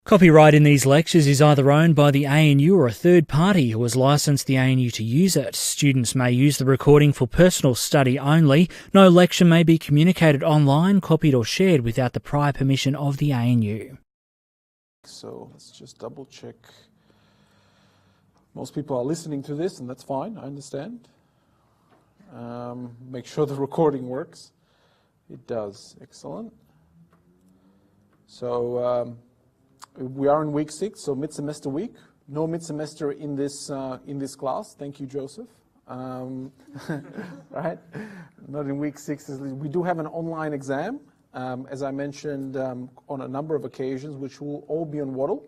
Copyright in these lectures is either owned by the ANU or a third party who has licensed the ANU to use it. Students may use the recording for personal study only. No lecture may be communicated online, copied or shared without the prior permission of the ANU. So let's just double check. Most people are listening to this, and that's fine, I understand. Make sure the recording works. It does. Excellent. So we are in week 6, so mid-semester week. No mid-semester in this class. Thank you, Joseph. Right? Not in week 6. We do have an online exam, as I mentioned on a number of occasions, which will all be on Waddle.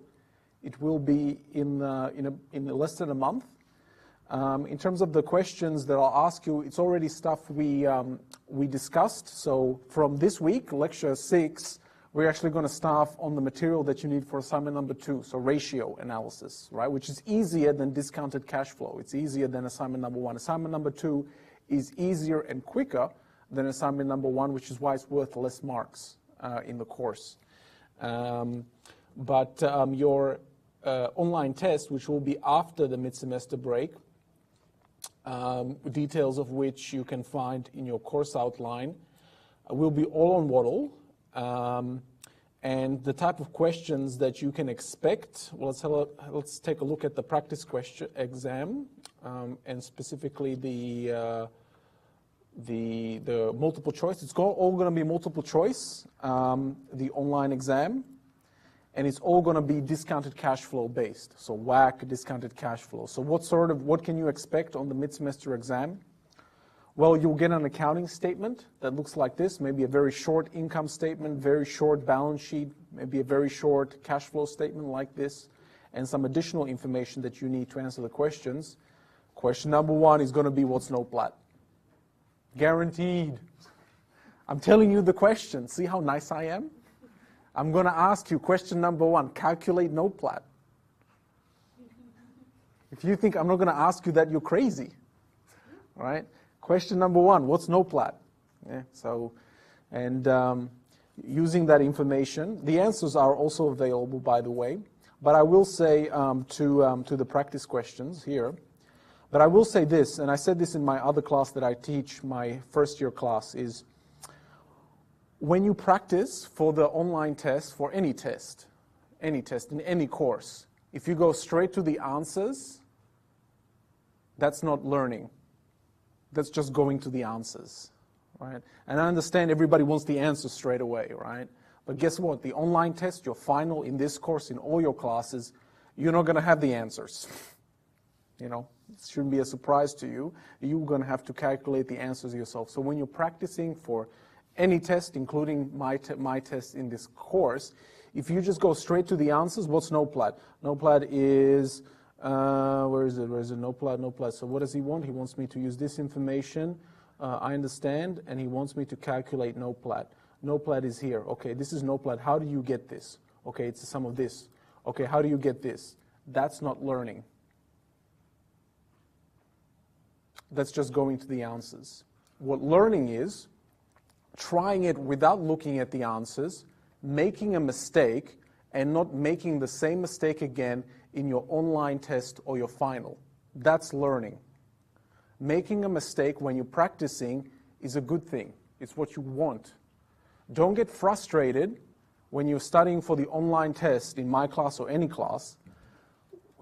It will be in less than a month. In terms of the questions that I'll ask you, it's already stuff we discussed. So from this week, lecture 6, we're actually going to start on the material that you need for assignment number 2, so ratio analysis, right? Which is easier than discounted cash flow. It's easier than assignment number 1. Assignment number 2 is easier and quicker than assignment number 1, which is why it's worth less marks in the course. But your online test, which will be after the mid-semester break, details of which you can find in your course outline, will be all on Waddle. And the type of questions that you can expect, well, let's take a look at the practice question exam, and specifically the multiple choice. It's all going to be multiple choice, the online exam, and it's all going to be discounted cash flow based. So WACC, discounted cash flow. So what can you expect on the mid-semester exam? Well, you'll get an accounting statement that looks like this, maybe a very short income statement, very short balance sheet, maybe a very short cash flow statement like this, and some additional information that you need to answer the questions. Question number 1 is going to be, what's NOPLAT? Guaranteed. I'm telling you the question. See how nice I am? I'm going to ask you question number 1, calculate NOPLAT. If you think I'm not going to ask you that, you're crazy, right? Question number 1, what's NOPLAT? Yeah, so, and using that information, the answers are also available, by the way, but I will say to the practice questions here, but I will say this, and I said this in my other class that I teach, my first year class, is when you practice for the online test, for any test in any course, if you go straight to the answers, that's not learning. That's just going to the answers, right? And I understand everybody wants the answers straight away, right? But guess what? The online test, your final in this course, in all your classes, you're not going to have the answers. You know, it shouldn't be a surprise to you. You're going to have to calculate the answers yourself. So when you're practicing for any test, including my test in this course, if you just go straight to the answers, what's NOPLAT? NOPLAT is... where is it? NOPLAT. So what does he want? He wants me to use this information. I understand, and he wants me to calculate NOPLAT. NOPLAT is here. Okay, this is NOPLAT. How do you get this? Okay, it's the sum of this. Okay, how do you get this? That's not learning. That's just going to the answers. What learning is, trying it without looking at the answers, making a mistake, and not making the same mistake again in your online test or your final. That's learning. Making a mistake when you're practicing is a good thing. It's what you want. Don't get frustrated when you're studying for the online test in my class or any class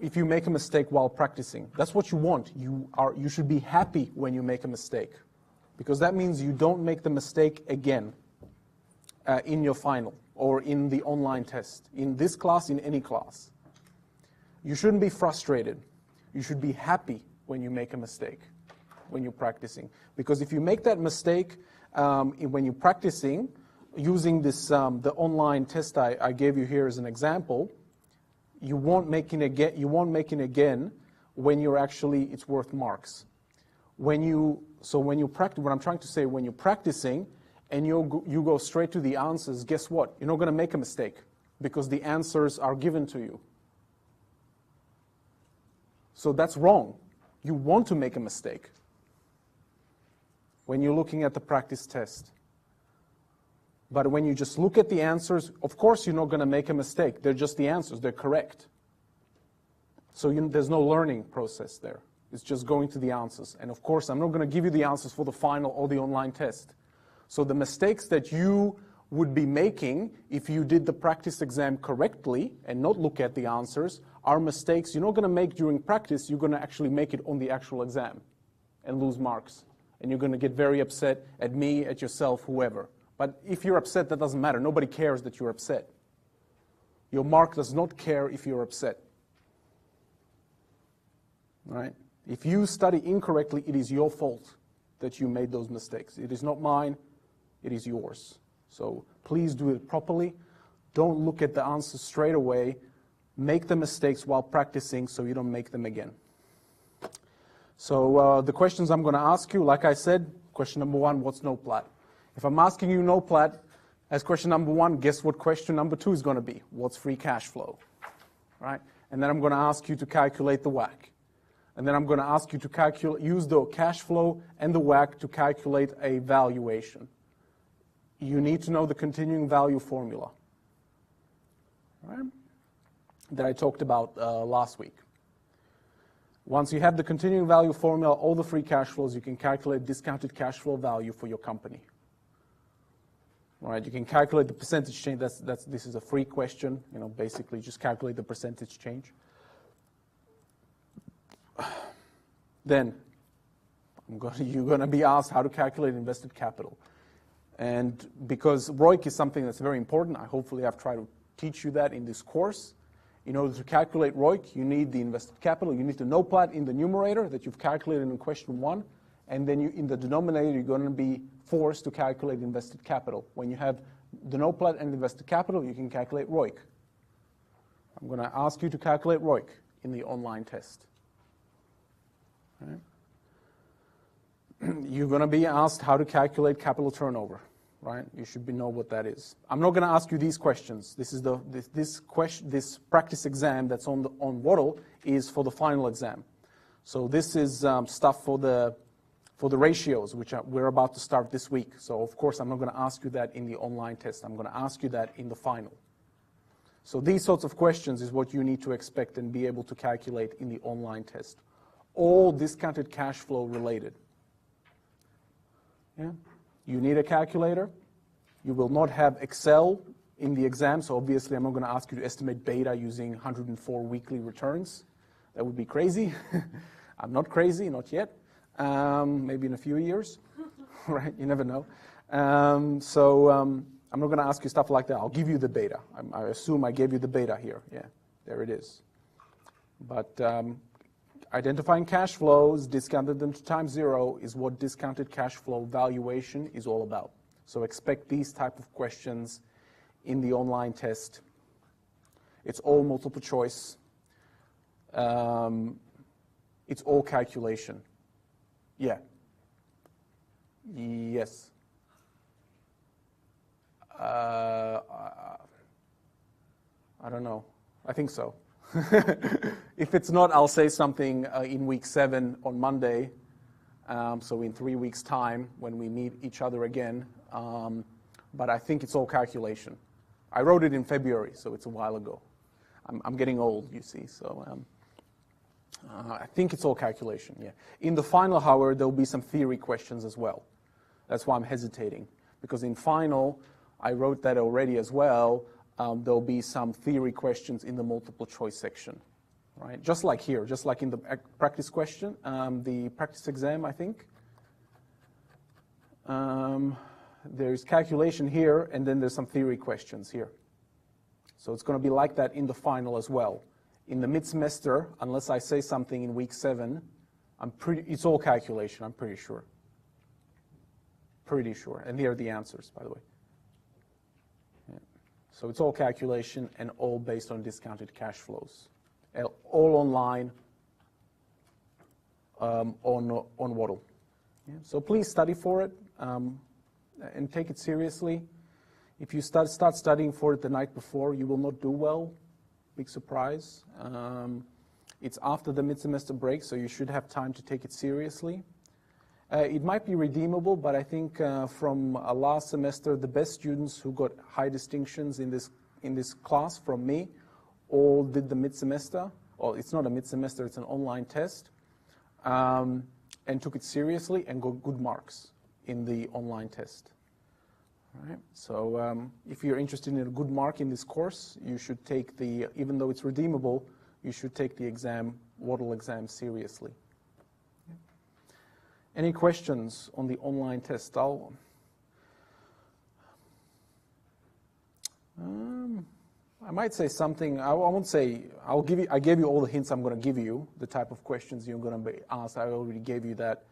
if you make a mistake while practicing. That's what you want. You should be happy when you make a mistake, because that means you don't make the mistake again in your final or in the online test, in this class, in any class. You shouldn't be frustrated. You should be happy when you make a mistake, when you're practicing. Because if you make that mistake when you're practicing, using this the online test I gave you here as an example, you won't make it again when you're actually, it's worth marks. When you practice, what I'm trying to say, when you're practicing and you go straight to the answers, guess what? You're not going to make a mistake because the answers are given to you. So that's wrong. You want to make a mistake when you're looking at the practice test. But when you just look at the answers, of course you're not going to make a mistake. They're just the answers. They're correct. So there's no learning process there. It's just going to the answers. And of course, I'm not going to give you the answers for the final or the online test. So the mistakes that you would be making if you did the practice exam correctly and not look at the answers are mistakes you're not going to make during practice. You're going to actually make it on the actual exam and lose marks. And you're going to get very upset at me, at yourself, whoever. But if you're upset, that doesn't matter. Nobody cares that you're upset. Your mark does not care if you're upset. Right? If you study incorrectly, it is your fault that you made those mistakes. It is not mine, it is yours. So please do it properly. Don't look at the answers straight away. Make the mistakes while practicing so you don't make them again. So the questions I'm going to ask you, like I said, question number 1, what's NOPLAT? If I'm asking you NOPLAT as question number 1, guess what question number 2 is going to be? What's free cash flow? Right? And then I'm going to ask you to calculate the WACC. And then I'm going to ask you to use the cash flow and the WACC to calculate a valuation. You need to know the continuing value formula, right, that I talked about last week. Once you have the continuing value formula, all the free cash flows, you can calculate discounted cash flow value for your company. Right, you can calculate the percentage change. This is a free question. You know, basically just calculate the percentage change. Then you're going to be asked how to calculate invested capital. And because ROIC is something that's very important, hopefully I've tried to teach you that in this course. In order to calculate ROIC, you need the invested capital. You need the NOPLAT in the numerator that you've calculated in question 1. And then in the denominator, you're going to be forced to calculate invested capital. When you have the NOPLAT and invested capital, you can calculate ROIC. I'm going to ask you to calculate ROIC in the online test. Right? You're going to be asked how to calculate capital turnover. Right? You should know what that is. I'm not going to ask you these questions. This is this practice exam that's on Waddle is for the final exam. So this is stuff for the ratios, which we're about to start this week. So of course I'm not going to ask you that in the online test. I'm going to ask you that in the final. So these sorts of questions is what you need to expect and be able to calculate in the online test. All discounted cash flow related. Yeah? You need a calculator. You will not have Excel in the exam, so obviously I'm not going to ask you to estimate beta using 104 weekly returns. That would be crazy. I'm not crazy, not yet. Maybe in a few years, right? You never know. I'm not going to ask you stuff like that. I'll give you the beta. I assume I gave you the beta here. Yeah, there it is. But identifying cash flows, discounted them to time 0 is what discounted cash flow valuation is all about. So expect these type of questions in the online test. It's all multiple choice. It's all calculation. Yeah. Yes. I don't know. I think so. If it's not, I'll say something in week 7 on Monday. So in 3 weeks' time when we meet each other again. But I think it's all calculation. I wrote it in February, so it's a while ago. I'm getting old, you see. So I think it's all calculation, yeah. In the final, however, there'll be some theory questions as well. That's why I'm hesitating. Because in final, I wrote that already as well. There'll be some theory questions in the multiple choice section, right? Just like here, just like in the practice question, the practice exam, I think. There's calculation here, and then there's some theory questions here. So it's going to be like that in the final as well. In the mid-semester, unless I say something in week 7, it's all calculation, I'm pretty sure. Pretty sure. And here are the answers, by the way. Yeah. So it's all calculation and all based on discounted cash flows. All online on Waddle. Yeah. So please study for it and take it seriously. If you start studying for it the night before, you will not do well. Big surprise. It's after the mid-semester break, so you should have time to take it seriously. It might be redeemable, but I think from last semester, the best students who got high distinctions in this class from me all did the mid-semester. Well, it's not a mid-semester, it's an online test, and took it seriously and got good marks in the online test. All right. So if you're interested in a good mark in this course, you should take even though it's redeemable, you should take the exam, Waddle exam, seriously. Any questions on the online test? I might say something. I won't say. I gave you all the hints I'm going to give you. The type of questions you're going to be asked. I already gave you that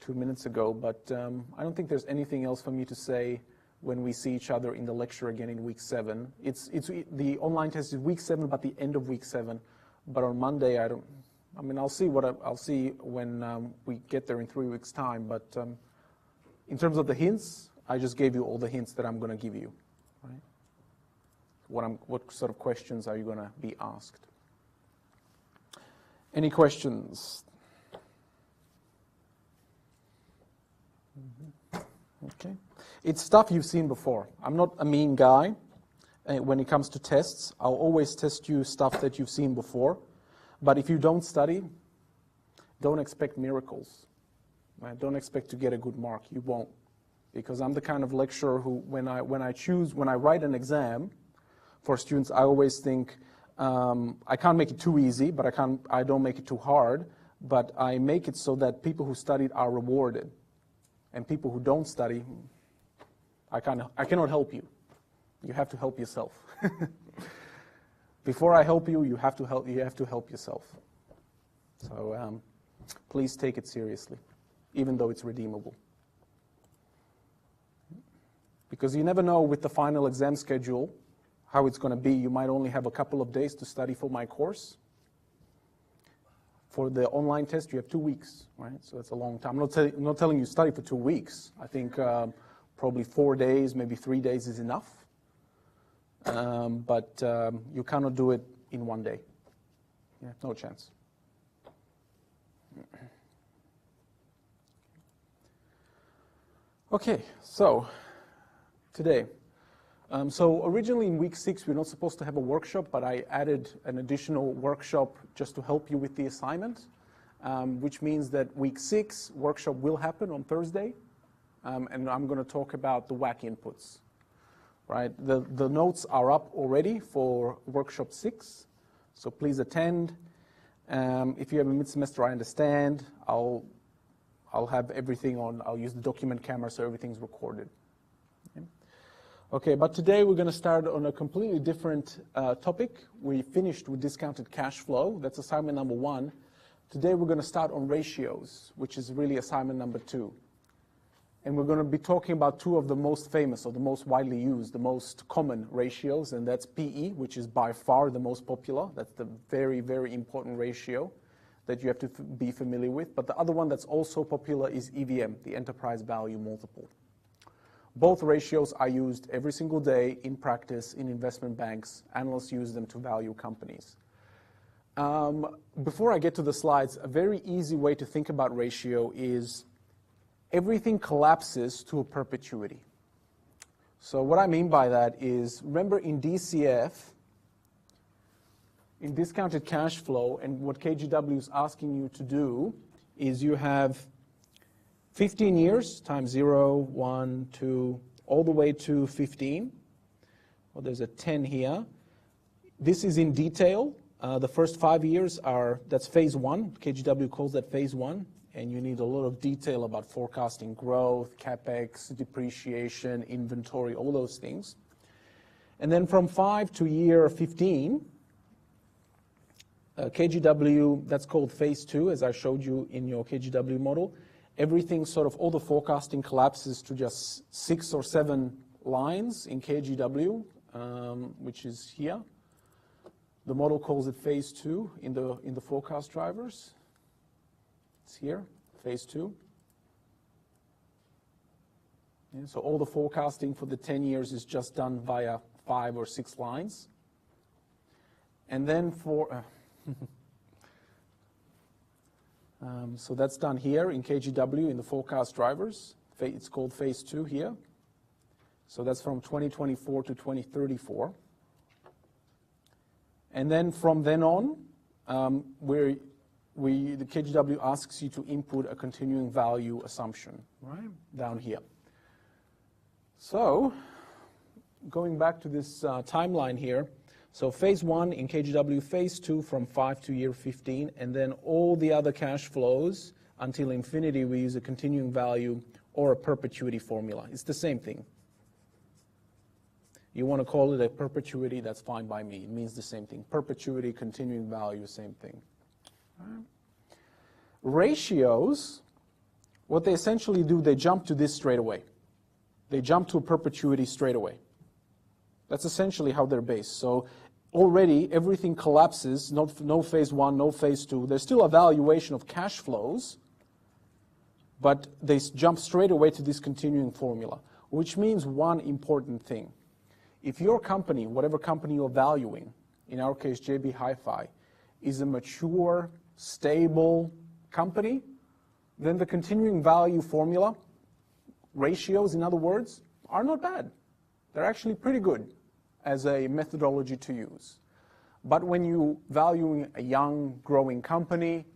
2 minutes ago. But I don't think there's anything else for me to say when we see each other in the lecture again in week 7. The online test is week 7, but the end of week 7. But on Monday, I'll see when we get there in 3 weeks' time. But in terms of the hints, I just gave you all the hints that I'm going to give you. Right? What sort of questions are you going to be asked? Any questions? Okay. It's stuff you've seen before. I'm not a mean guy when it comes to tests. I'll always test you stuff that you've seen before. But if you don't study, don't expect miracles. Right? Don't expect to get a good mark. You won't. Because I'm the kind of lecturer who, when I write an exam for students, I always think, I can't make it too easy, but I don't make it too hard, but I make it so that people who studied are rewarded. And people who don't study, I cannot help you. You have to help yourself. Before I help you, you have to help yourself. So please take it seriously, even though it's redeemable. Because you never know with the final exam schedule how it's going to be. You might only have a couple of days to study for my course. For the online test, you have 2 weeks, right? So it's a long time. I'm not telling you study for 2 weeks. I think probably 4 days, maybe 3 days is enough. But you cannot do it in 1 day. Yeah, no chance. Okay, so today. So originally in week 6, we're not supposed to have a workshop, but I added an additional workshop just to help you with the assignment, which means that week 6 workshop will happen on Thursday, and I'm going to talk about the WAC inputs. Right? The notes are up already for workshop 6, so please attend. If you have a mid-semester, I understand. I'll have everything on. I'll use the document camera so everything's recorded. Okay, but today we're going to start on a completely different topic. We finished with discounted cash flow. That's assignment number 1. Today we're going to start on ratios, which is really assignment number 2. And we're going to be talking about 2 of the most famous or the most widely used, the most common ratios, and that's PE, which is by far the most popular. That's the very, very important ratio that you have to be familiar with. But the other one that's also popular is EVM, the enterprise value multiple. Both ratios are used every single day in practice in investment banks. Analysts use them to value companies. Before I get to the slides, a very easy way to think about ratio is everything collapses to a perpetuity. So what I mean by that is, remember in DCF, in discounted cash flow, and what KGW is asking you to do is you have 15 years times 0, 1, 2, all the way to 15. Well, there's a 10 here. This is in detail. The first 5 years that's phase 1. KGW calls that phase 1. And you need a lot of detail about forecasting growth, CapEx, depreciation, inventory, all those things. And then from 5 to year 15, KGW, that's called phase 2, as I showed you in your KGW model. Everything all the forecasting collapses to just 6 or 7 lines in KGW, which is here. The model calls it phase 2 in the forecast drivers. It's here, phase 2. Yeah, so all the forecasting for the 10 years is just done via 5 or 6 lines. And then for So that's done here in KGW in the forecast drivers. It's called phase 2 here. So that's from 2024 to 2034. And then from then on, the KGW asks you to input a continuing value assumption, right, down here. So going back to this timeline here, so phase 1 in KGW, phase 2 from 5 to year 15, and then all the other cash flows until infinity, we use a continuing value or a perpetuity formula. It's the same thing. You want to call it a perpetuity, that's fine by me. It means the same thing. Perpetuity, continuing value, same thing. Right. Ratios, what they essentially do, they jump to this straight away. They jump to a perpetuity straight away. That's essentially how they're based. So already everything collapses, no phase 1, no phase 2. There's still a valuation of cash flows, but they jump straight away to this continuing formula, which means one important thing. If your company, whatever company you're valuing, in our case JB Hi-Fi, is a mature, stable company, then the continuing value formula, ratios in other words, are not bad. They're actually pretty good as a methodology to use. But when you're valuing a young, growing company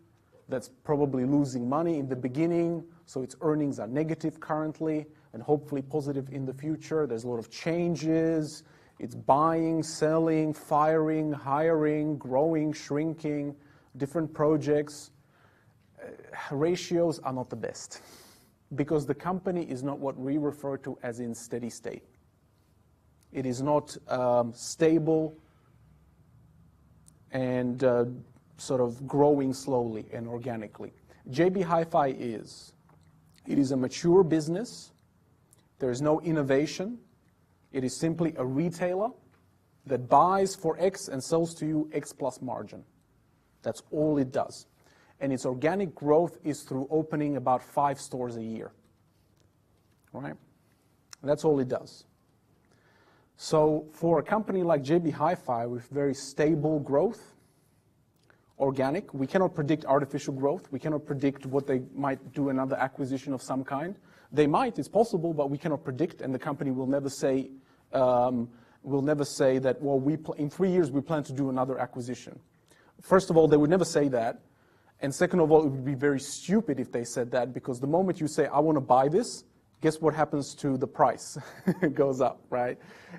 that's probably losing money in the beginning, so its earnings are negative currently, and hopefully positive in the future. There's a lot of changes. It's buying, selling, firing, hiring, growing, shrinking, different projects. Ratios are not the best because the company is not what we refer to as in steady state. It is not stable and sort of growing slowly and organically. JB Hi-Fi is. It is a mature business. There is no innovation. It is simply a retailer that buys for X and sells to you X plus margin. That's all it does. And its organic growth is through opening about 5 stores a year. Right? That's all it does. So for a company like JB Hi-Fi with very stable growth, organic, we cannot predict artificial growth. We cannot predict what they might do, another acquisition of some kind. They might, it's possible, but we cannot predict, and the company will never say that, well, in 3 years we plan to do another acquisition. First of all, they would never say that, and second of all, it would be very stupid if they said that, because the moment you say, I want to buy this, guess what happens to the price? It goes up, right?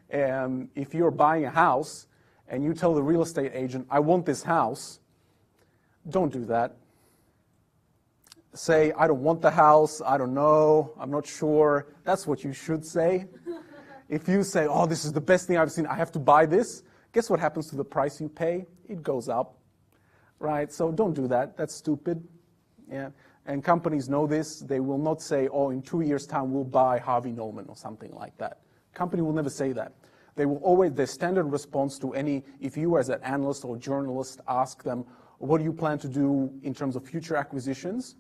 And if you're buying a house, and you tell the real estate agent, I want this house, don't do that. Say, I don't want the house, I don't know, I'm not sure. That's what you should say. If you say, oh, this is the best thing I've seen, I have to buy this, guess what happens to the price you pay? It goes up, right? So don't do that. That's stupid. Yeah. And companies know this. They will not say, oh, in 2 years' time, we'll buy Harvey Norman or something like that. Company will never say that. They will always, their standard response to any, if you as an analyst or journalist ask them, what do you plan to do in terms of future acquisitions?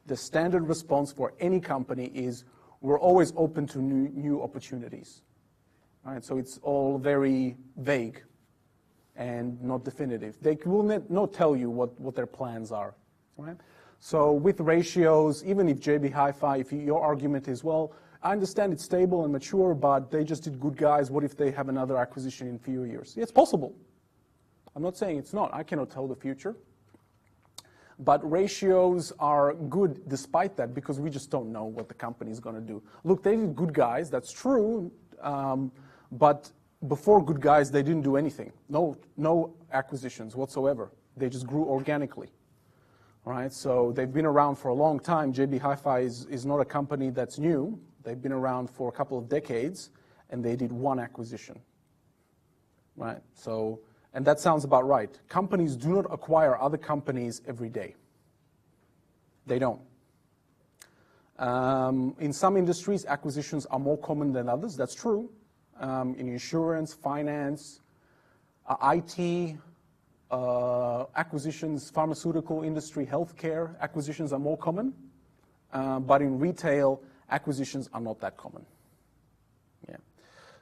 The standard response for any company is, we're always open to new opportunities. All right, so it's all very vague and not definitive. They will not tell you what their plans are. Right? So with ratios, even if JB Hi-Fi, if your argument is, well, I understand it's stable and mature, but they just did good guys. What if they have another acquisition in a few years? It's possible. I'm not saying it's not. I cannot tell the future. But ratios are good despite that, because we just don't know what the company is going to do. Look, they did good guys, that's true, but before good guys, they didn't do anything. No acquisitions whatsoever. They just grew organically. All right, so they've been around for a long time. JB Hi-Fi is not a company that's new. They've been around for a couple of decades, and they did one acquisition. Right, so, and that sounds about right. Companies do not acquire other companies every day. They don't. In some industries, acquisitions are more common than others. That's true. In insurance, finance, IT, acquisitions, pharmaceutical industry, healthcare, acquisitions are more common. But in retail, acquisitions are not that common. Yeah.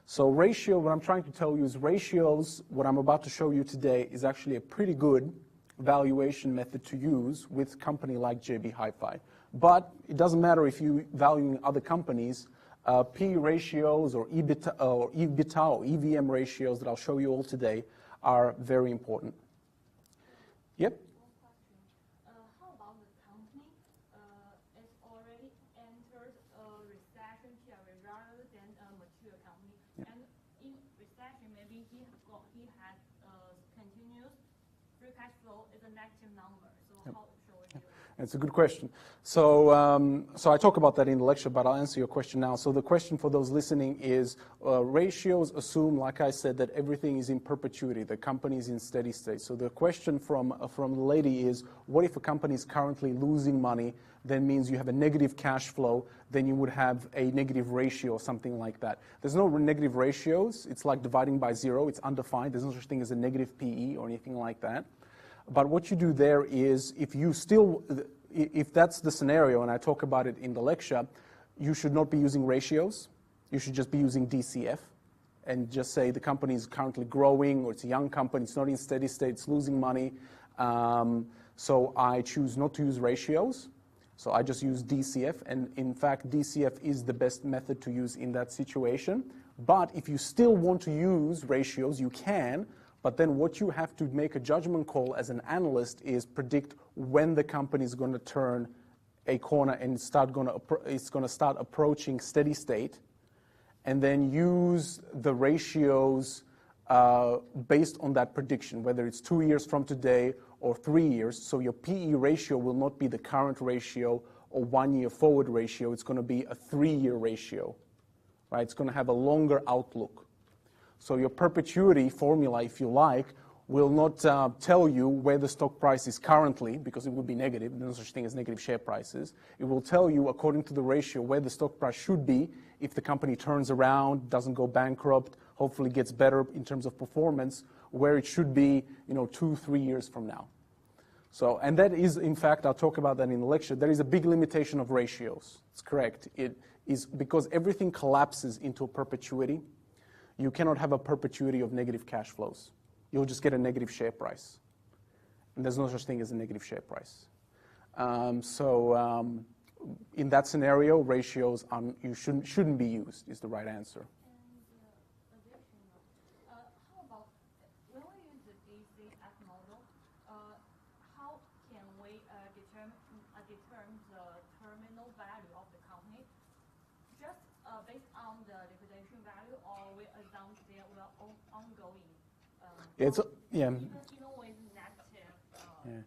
So ratio, what I'm trying to tell you is ratios, what I'm about to show you today, is actually a pretty good valuation method to use with a company like JB Hi-Fi. But it doesn't matter if you value other companies, P ratios or EBITDA or EVM ratios that I'll show you all today are very important. Yep. One question. How about the company is already entered a recession period rather than a mature company? Yep. And in recession, maybe he has continuous free cash flow is a negative number. So Yep. how should we do it? It's a good question. So, so I talk about that in the lecture, but I'll answer your question now. So the question for those listening is, ratios assume, like I said, that everything is in perpetuity, the company is in steady state. So the question from the lady is, what if a company is currently losing money? Then means you have a negative cash flow, then you would have a negative ratio or something like that. There's no negative ratios. It's like dividing by zero. It's undefined. There's no such thing as a negative PE or anything like that. But what you do there is, if that's the scenario, and I talk about it in the lecture, you should not be using ratios. You should just be using DCF and just say the company is currently growing, or it's a young company, it's not in steady state, it's losing money. So I choose not to use ratios. So I just use DCF, and in fact, DCF is the best method to use in that situation. But if you still want to use ratios, you can. But then what you have to make a judgment call as an analyst is predict when the company is going to turn a corner and it's going to start approaching steady state, and then use the ratios based on that prediction, whether it's 2 years from today or 3 years. So your PE ratio will not be the current ratio or 1 year forward ratio. It's going to be a 3-year ratio, right? It's going to have a longer outlook. So your perpetuity formula, if you like, will not tell you where the stock price is currently, because it would be negative. There's no such thing as negative share prices. It will tell you, according to the ratio, where the stock price should be if the company turns around, doesn't go bankrupt, hopefully gets better in terms of performance, where it should be, 2-3 years from now. So, and that is, in fact, I'll talk about that in the lecture, there is a big limitation of ratios. It's correct. It is because everything collapses into a perpetuity. You cannot have a perpetuity of negative cash flows. You'll just get a negative share price. And there's no such thing as a negative share price. In that scenario, ratios shouldn't be used, is the right answer. And additional, how about when we use the DCF model, how can we determine the terminal value of the company? Just based on the liquidation value, or we assume there will ongoing? Even with negative revenue.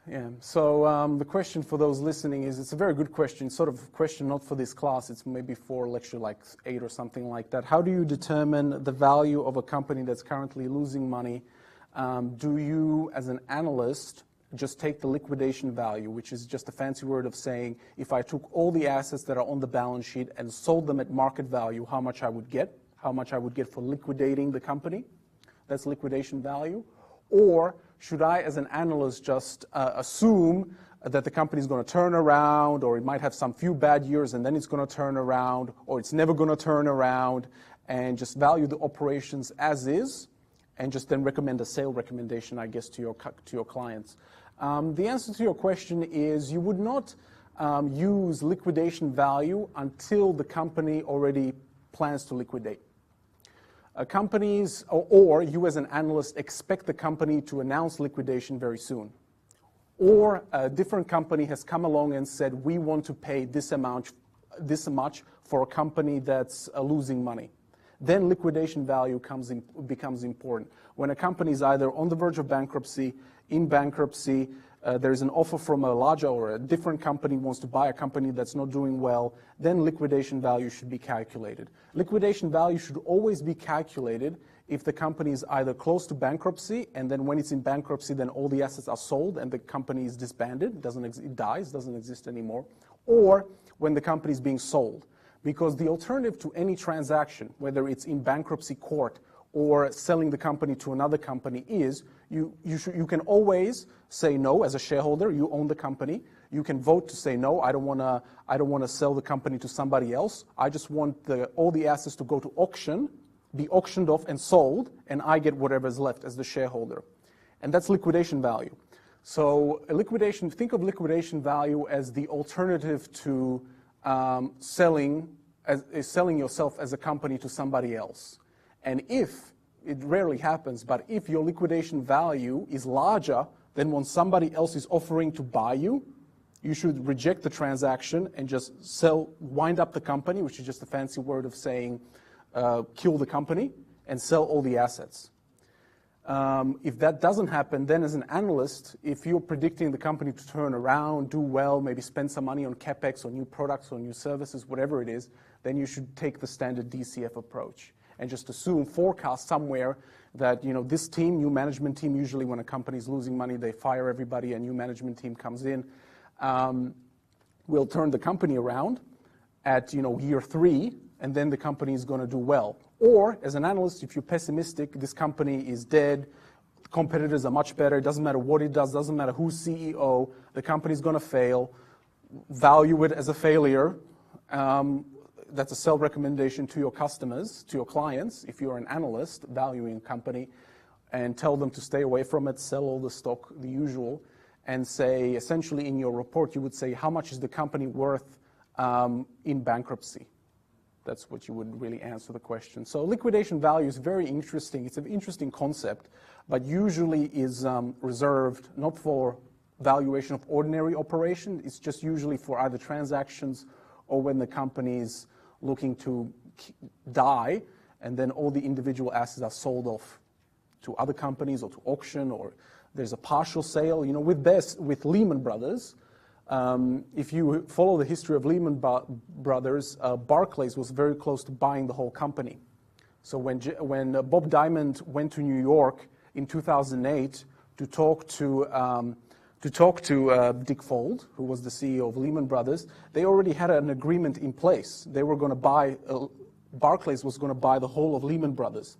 Yeah. So the question for those listening is, it's a very good question, sort of question not for this class, it's maybe for lecture like 8 or something like that. How do you determine the value of a company that's currently losing money? Do you, as an analyst, just take the liquidation value, which is just a fancy word of saying, if I took all the assets that are on the balance sheet and sold them at market value, how much I would get for liquidating the company? That's liquidation value. Or should I, as an analyst, just assume that the company is going to turn around, or it might have some few bad years and then it's going to turn around, or it's never going to turn around, and just value the operations as is, and just then recommend a sale recommendation, I guess, to your clients? The answer to your question is, you would not use liquidation value until the company already plans to liquidate. Companies, or you as an analyst, expect the company to announce liquidation very soon. Or a different company has come along and said, we want to pay this much for a company that's losing money. Then liquidation value becomes important. When a company is either on the verge of bankruptcy, in bankruptcy, there is an offer from a larger or a different company wants to buy a company that's not doing well, then liquidation value should be calculated. Liquidation value should always be calculated if the company is either close to bankruptcy, and then when it's in bankruptcy, then all the assets are sold and the company is disbanded, it dies, doesn't exist anymore, or when the company is being sold. Because the alternative to any transaction, whether it's in bankruptcy court or selling the company to another company, is you can always say no as a shareholder. You own the company. You can vote to say no. I don't want to sell the company to somebody else. I just want all the assets to go to auction, be auctioned off and sold, and I get whatever's left as the shareholder. And that's liquidation value. So think of liquidation value as the alternative to selling yourself as a company to somebody else. And if, it rarely happens, but if your liquidation value is larger than when somebody else is offering to buy you, you should reject the transaction and just wind up the company, which is just a fancy word of saying kill the company and sell all the assets. If that doesn't happen, then as an analyst, if you're predicting the company to turn around, do well, maybe spend some money on CapEx or new products or new services, whatever it is, then you should take the standard DCF approach and just assume, forecast somewhere that, this team, new management team, usually when a company is losing money, they fire everybody, a new management team comes in, will turn the company around at, year 3, and then the company is going to do well. Or, as an analyst, if you're pessimistic, this company is dead, competitors are much better, it doesn't matter what it does, doesn't matter who's CEO, the company's going to fail, value it as a failure. That's a sell recommendation to your customers, to your clients, if you're an analyst valuing a company, and tell them to stay away from it, sell all the stock, the usual, and say, essentially in your report, you would say, how much is the company worth in bankruptcy? That's what you would really answer the question. So liquidation value is very interesting. It's an interesting concept, but usually is reserved not for valuation of ordinary operation. It's just usually for either transactions or when the company is looking to die, and then all the individual assets are sold off to other companies or to auction, or there's a partial sale. With Lehman Brothers, if you follow the history of Lehman Brothers, Barclays was very close to buying the whole company. So when Bob Diamond went to New York in 2008 to talk to Dick Fuld, who was the CEO of Lehman Brothers, they already had an agreement in place. They were going to buy, Barclays was going to buy the whole of Lehman Brothers.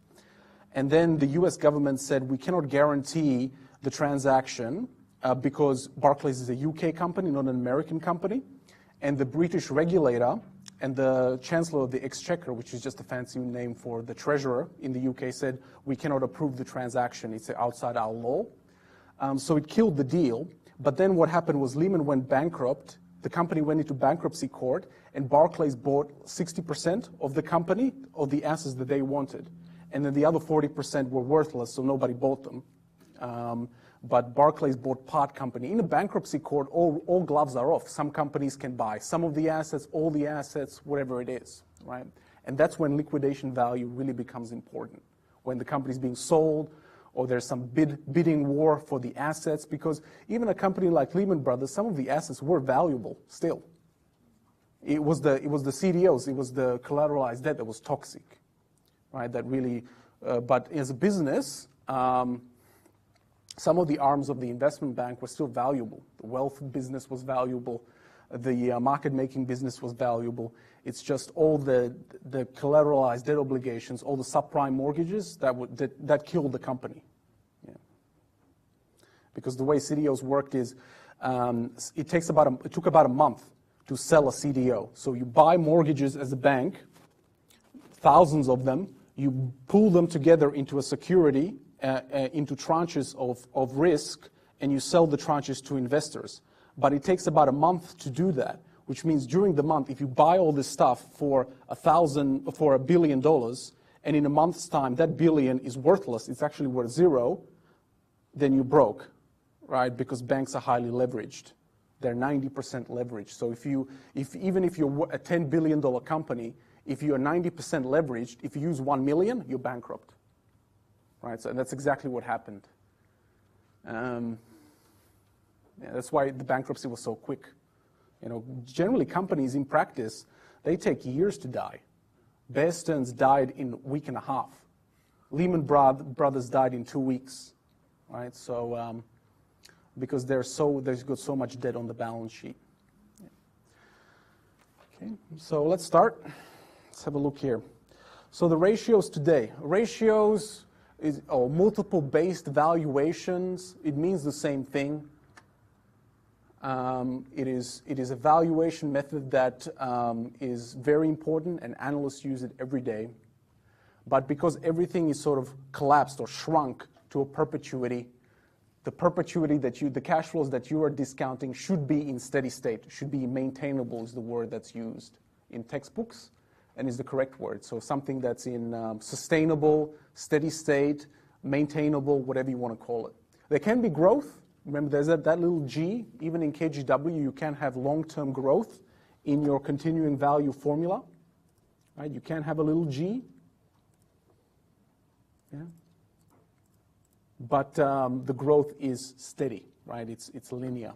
And then the US government said, we cannot guarantee the transaction because Barclays is a UK company, not an American company. And the British regulator and the Chancellor of the Exchequer, which is just a fancy name for the Treasurer in the UK, said, we cannot approve the transaction. It's outside our law. So it killed the deal. But then what happened was Lehman went bankrupt. The company went into bankruptcy court, and Barclays bought 60% of the company, of the assets that they wanted. And then the other 40% were worthless, so nobody bought them. But Barclays bought part company. In a bankruptcy court, all gloves are off. Some companies can buy some of the assets, all the assets, whatever it is, right? And that's when liquidation value really becomes important. When the company is being sold, or there's some bidding war for the assets, because even a company like Lehman Brothers, some of the assets were valuable still. It was the CDOs, it was the collateralized debt that was toxic, right? That really, but as a business, some of the arms of the investment bank were still valuable. The wealth business was valuable. The market-making business was valuable. It's just all the collateralized debt obligations, all the subprime mortgages that killed the company. Yeah. Because the way CDOs worked is it took about a month to sell a CDO. So you buy mortgages as a bank, thousands of them. You pool them together into a security, into tranches of risk, and you sell the tranches to investors. But it takes about a month to do that, which means during the month, if you buy all this stuff for $1 billion, and in a month's time that billion is worthless, it's actually worth zero, then you broke, right? Because banks are highly leveraged. They're 90% leveraged. So even if you're a $10 billion company, if you're 90% leveraged, if you use 1 million, you're bankrupt, right? So that's exactly what happened. Yeah, that's why the bankruptcy was so quick. Generally companies in practice, they take years to die. Bear Stearns died in a week and a half. Lehman Brothers died in 2 weeks, right? So, because they've got so much debt on the balance sheet. Okay, so let's start. Let's have a look here. So the ratios today. Ratios or multiple-based valuations, it means the same thing. It is a valuation method that is very important, and analysts use it every day. But because everything is sort of collapsed or shrunk to a perpetuity, the perpetuity the cash flows that you are discounting should be in steady state, should be maintainable is the word that's used in textbooks and is the correct word. So something that's in sustainable, steady state, maintainable, whatever you want to call it. There can be growth. Remember, there's that little G. Even in KGW, you can have long-term growth in your continuing value formula. Right? You can have a little G. Yeah. But the growth is steady, right? It's linear.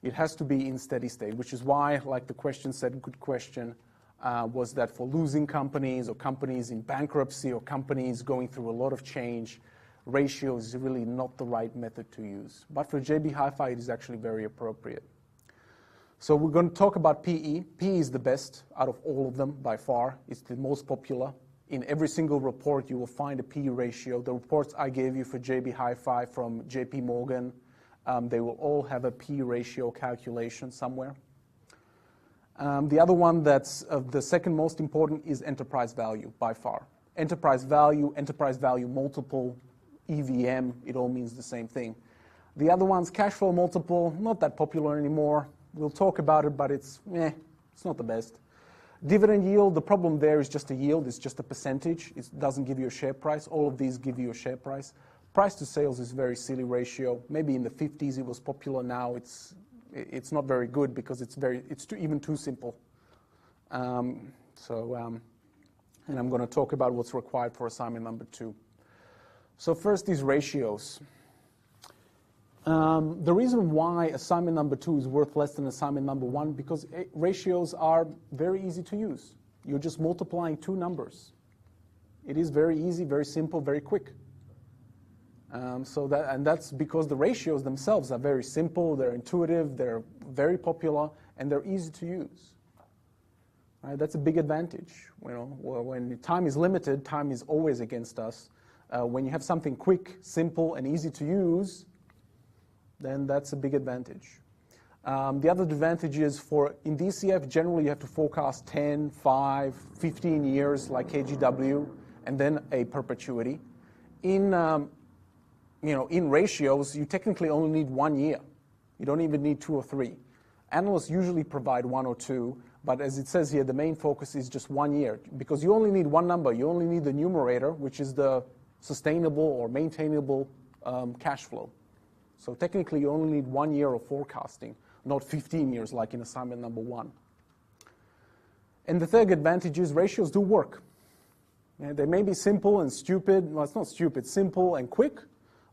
It has to be in steady state, which is why, like the question said, good question, was that for losing companies or companies in bankruptcy or companies going through a lot of change, ratio is really not the right method to use. But for JB Hi-Fi, it is actually very appropriate. So we're going to talk about PE. PE is the best out of all of them by far. It's the most popular. In every single report, you will find a PE ratio. The reports I gave you for JB Hi-Fi from JP Morgan, they will all have a PE ratio calculation somewhere. The other one that's the second most important is enterprise value by far. Enterprise value multiple, EVM, it all means the same thing. The other one's cash flow multiple, not that popular anymore. We'll talk about it, but it's not the best. Dividend yield, the problem there is just a yield, it's just a percentage. It doesn't give you a share price. All of these give you a share price. Price to sales is a very silly ratio. Maybe in the 50s it was popular. Now it's not very good because it's even too simple. And I'm going to talk about what's required for assignment number 2. So first, these ratios. The reason why assignment number 2 is worth less than assignment number 1, because ratios are very easy to use. You're just multiplying 2 numbers. It is very easy, very simple, very quick. That's because the ratios themselves are very simple, they're intuitive, they're very popular, and they're easy to use. Right? That's a big advantage. When time is limited, time is always against us. When you have something quick, simple, and easy to use, then that's a big advantage. The other advantage is in DCF, generally you have to forecast 10, 5, 15 years like KGW, and then a perpetuity. In ratios, you technically only need 1 year. You don't even need 2 or 3. Analysts usually provide 1 or 2, but as it says here, the main focus is just 1 year, because you only need one number. You only need the numerator, which is the sustainable or maintainable cash flow. So technically, you only need 1 year of forecasting, not 15 years like in assignment number 1. And the third advantage is ratios do work. They may be simple and stupid. Well, it's not stupid, simple and quick,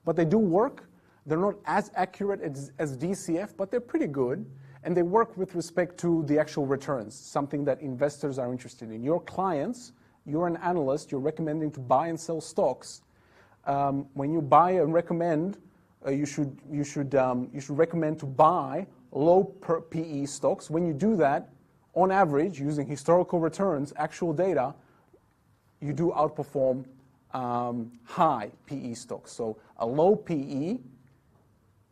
but they do work. They're not as accurate as DCF, but they're pretty good. And they work with respect to the actual returns, something that investors are interested in. Your clients, you're an analyst, you're recommending to buy and sell stocks. When you buy and recommend, you should recommend to buy low PE stocks. When you do that, on average, using historical returns, actual data, you do outperform high PE stocks. So a low PE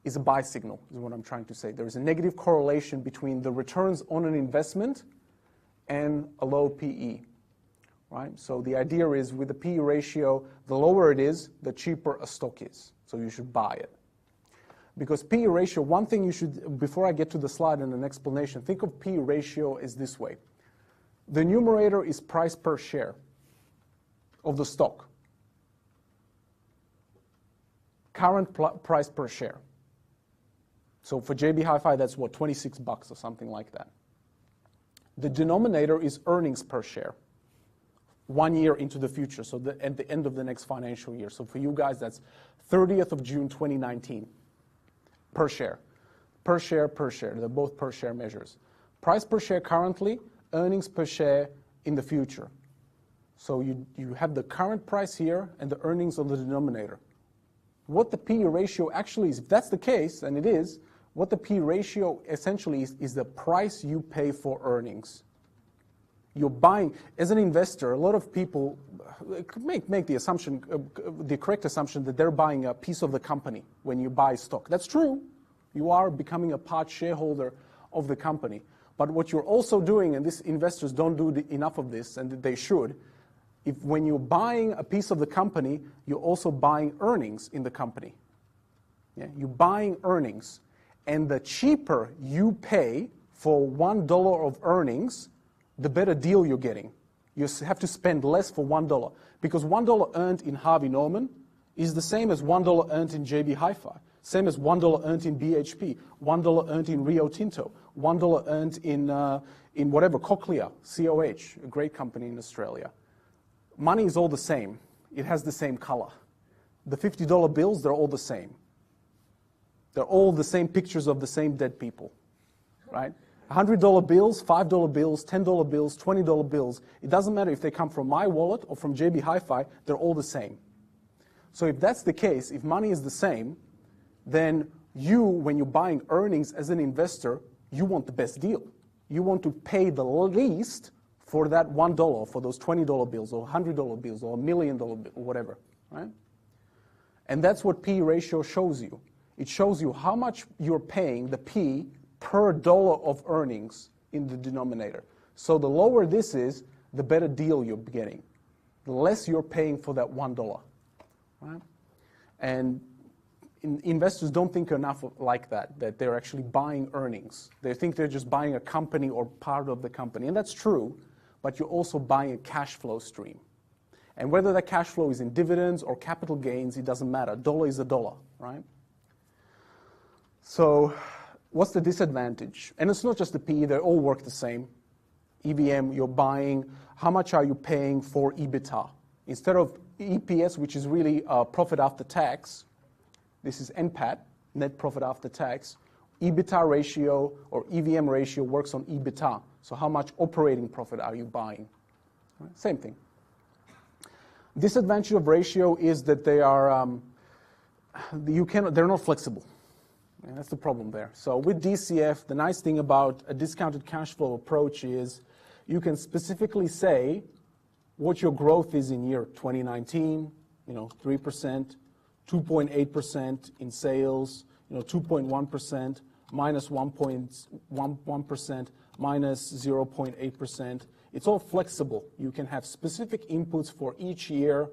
is a buy signal, is what I'm trying to say. There is a negative correlation between the returns on an investment and a low PE. Right? So the idea is with the PE ratio, the lower it is, the cheaper a stock is. So you should buy it. Because PE ratio, one thing you should, before I get to the slide and an explanation, think of PE ratio as this way. The numerator is price per share of the stock. Current price per share. So for JB Hi-Fi, that's what, $26 or something like that. The denominator is earnings per share. 1 year into the future, so at the end of the next financial year. So for you guys, that's 30th of June 2019. Per share. Per share, per share. They're both per share measures. Price per share currently, earnings per share in the future. So you have the current price here and the earnings on the denominator. What the PE ratio actually is, if that's the case, and it is, what the PE ratio essentially is the price you pay for earnings. You're buying, as an investor, a lot of people make the assumption, the correct assumption that they're buying a piece of the company when you buy stock. That's true. You are becoming a part shareholder of the company. But what you're also doing, and these investors don't do enough of this, and they should, when you're buying a piece of the company, you're also buying earnings in the company. Yeah? You're buying earnings. And the cheaper you pay for $1 of earnings, the better deal you're getting. You have to spend less for $1. Because $1 earned in Harvey Norman is the same as $1 earned in JB Hi-Fi, same as $1 earned in BHP, $1 earned in Rio Tinto, $1 earned in whatever, Cochlear, COH, a great company in Australia. Money is all the same. It has the same color. The $50 bills, they're all the same. They're all the same pictures of the same dead people, right? $100 bills, $5 bills, $10 bills, $20 bills. It doesn't matter if they come from my wallet or from JB Hi-Fi, they're all the same. So if that's the case, if money is the same, then you, when you're buying earnings as an investor, you want the best deal. You want to pay the least for that $1, for those $20 bills or $100 bills or $1 million bill or whatever, right? And that's what P ratio shows you. It shows you how much you're paying, the P, per dollar of earnings in the denominator. So the lower this is, the better deal you're getting. The less you're paying for that $1, right? And investors don't think enough like that they're actually buying earnings. They think they're just buying a company or part of the company, and that's true, but you're also buying a cash flow stream. And whether that cash flow is in dividends or capital gains, it doesn't matter. A dollar is a dollar, right? So what's the disadvantage? And it's not just the PE, they all work the same. EVM, you're buying, how much are you paying for EBITDA? Instead of EPS, which is really profit after tax, this is NPAT, net profit after tax. EBITDA ratio or EVM ratio works on EBITDA. So how much operating profit are you buying? Right? Same thing. Disadvantage of ratio is that they are, they're not flexible. And that's the problem there. So with DCF, the nice thing about a discounted cash flow approach is you can specifically say what your growth is in year 2019, 3%, 2.8% in sales, 2.1%, minus 1.1%, minus 0.8%. It's all flexible. You can have specific inputs for each year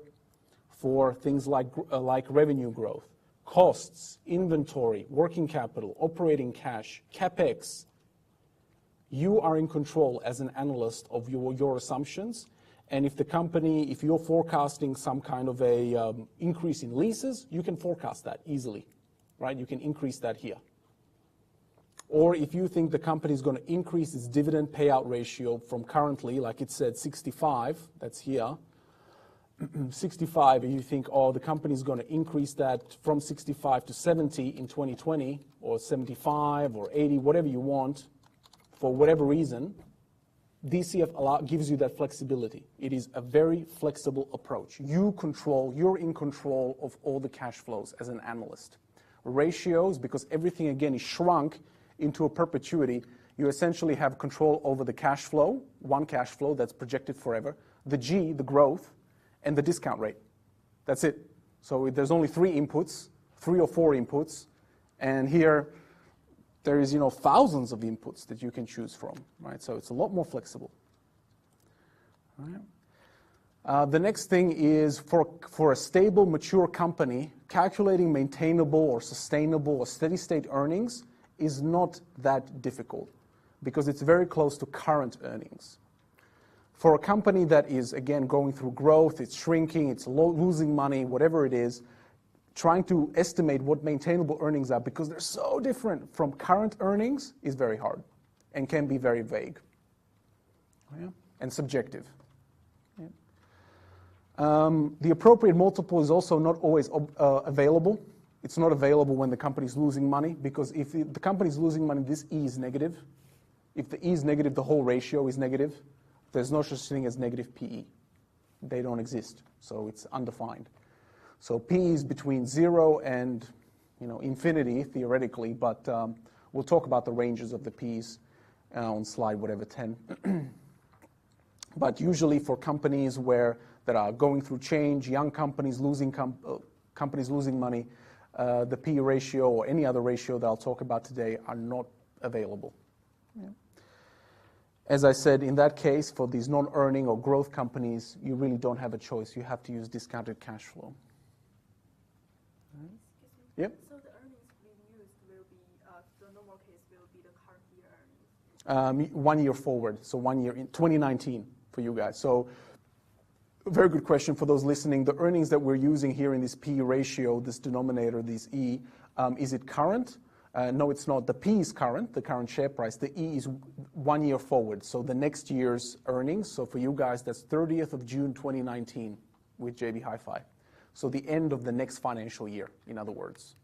for things like revenue growth, costs, inventory, working capital, operating cash, CapEx. You are in control as an analyst of your assumptions. And if the company, if you're forecasting some kind of a increase in leases, you can forecast that easily, right? You can increase that here. Or if you think the company is going to increase its dividend payout ratio from currently, like it said, 65, that's here, 65, and you think, oh, the company is going to increase that from 65 to 70 in 2020, or 75 or 80, whatever you want, for whatever reason, DCF gives you that flexibility. It is a very flexible approach. You're in control of all the cash flows as an analyst. Ratios, because everything again is shrunk into a perpetuity, you essentially have control over the cash flow, one cash flow that's projected forever, the G, the growth, and the discount rate. That's it. So there's only three or four inputs, and here there is, thousands of inputs that you can choose from, right? So it's a lot more flexible. All right. The next thing is for a stable, mature company, calculating maintainable or sustainable or steady state earnings is not that difficult because it's very close to current earnings. For a company that is, again, going through growth, it's shrinking, it's losing money, whatever it is, trying to estimate what maintainable earnings are because they're so different from current earnings is very hard and can be very vague, and subjective. The appropriate multiple is also not always available. It's not available when the company's losing money because if the company's losing money, this E is negative. If the E is negative, the whole ratio is negative. There's no such thing as negative PE. They don't exist, so it's undefined. So PE is between 0 and infinity, theoretically, but we'll talk about the ranges of the P's on slide whatever 10. But usually for companies that are going through change, young companies losing companies losing money, the PE ratio or any other ratio that I'll talk about today are not available. Yeah. As I said, in that case, for these non-earning or growth companies, you really don't have a choice. You have to use discounted cash flow. Yep. So the earnings being used will be, the normal case will be the current year earnings? 1 year forward, so 1 year in 2019 for you guys. So very good question for those listening. The earnings that we're using here in this P ratio, this denominator, this E, is it current? No, it's not. The P is current, the current share price. The E is 1 year forward, so the next year's earnings. So for you guys, that's 30th of June 2019 with JB Hi-Fi. So the end of the next financial year, in other words.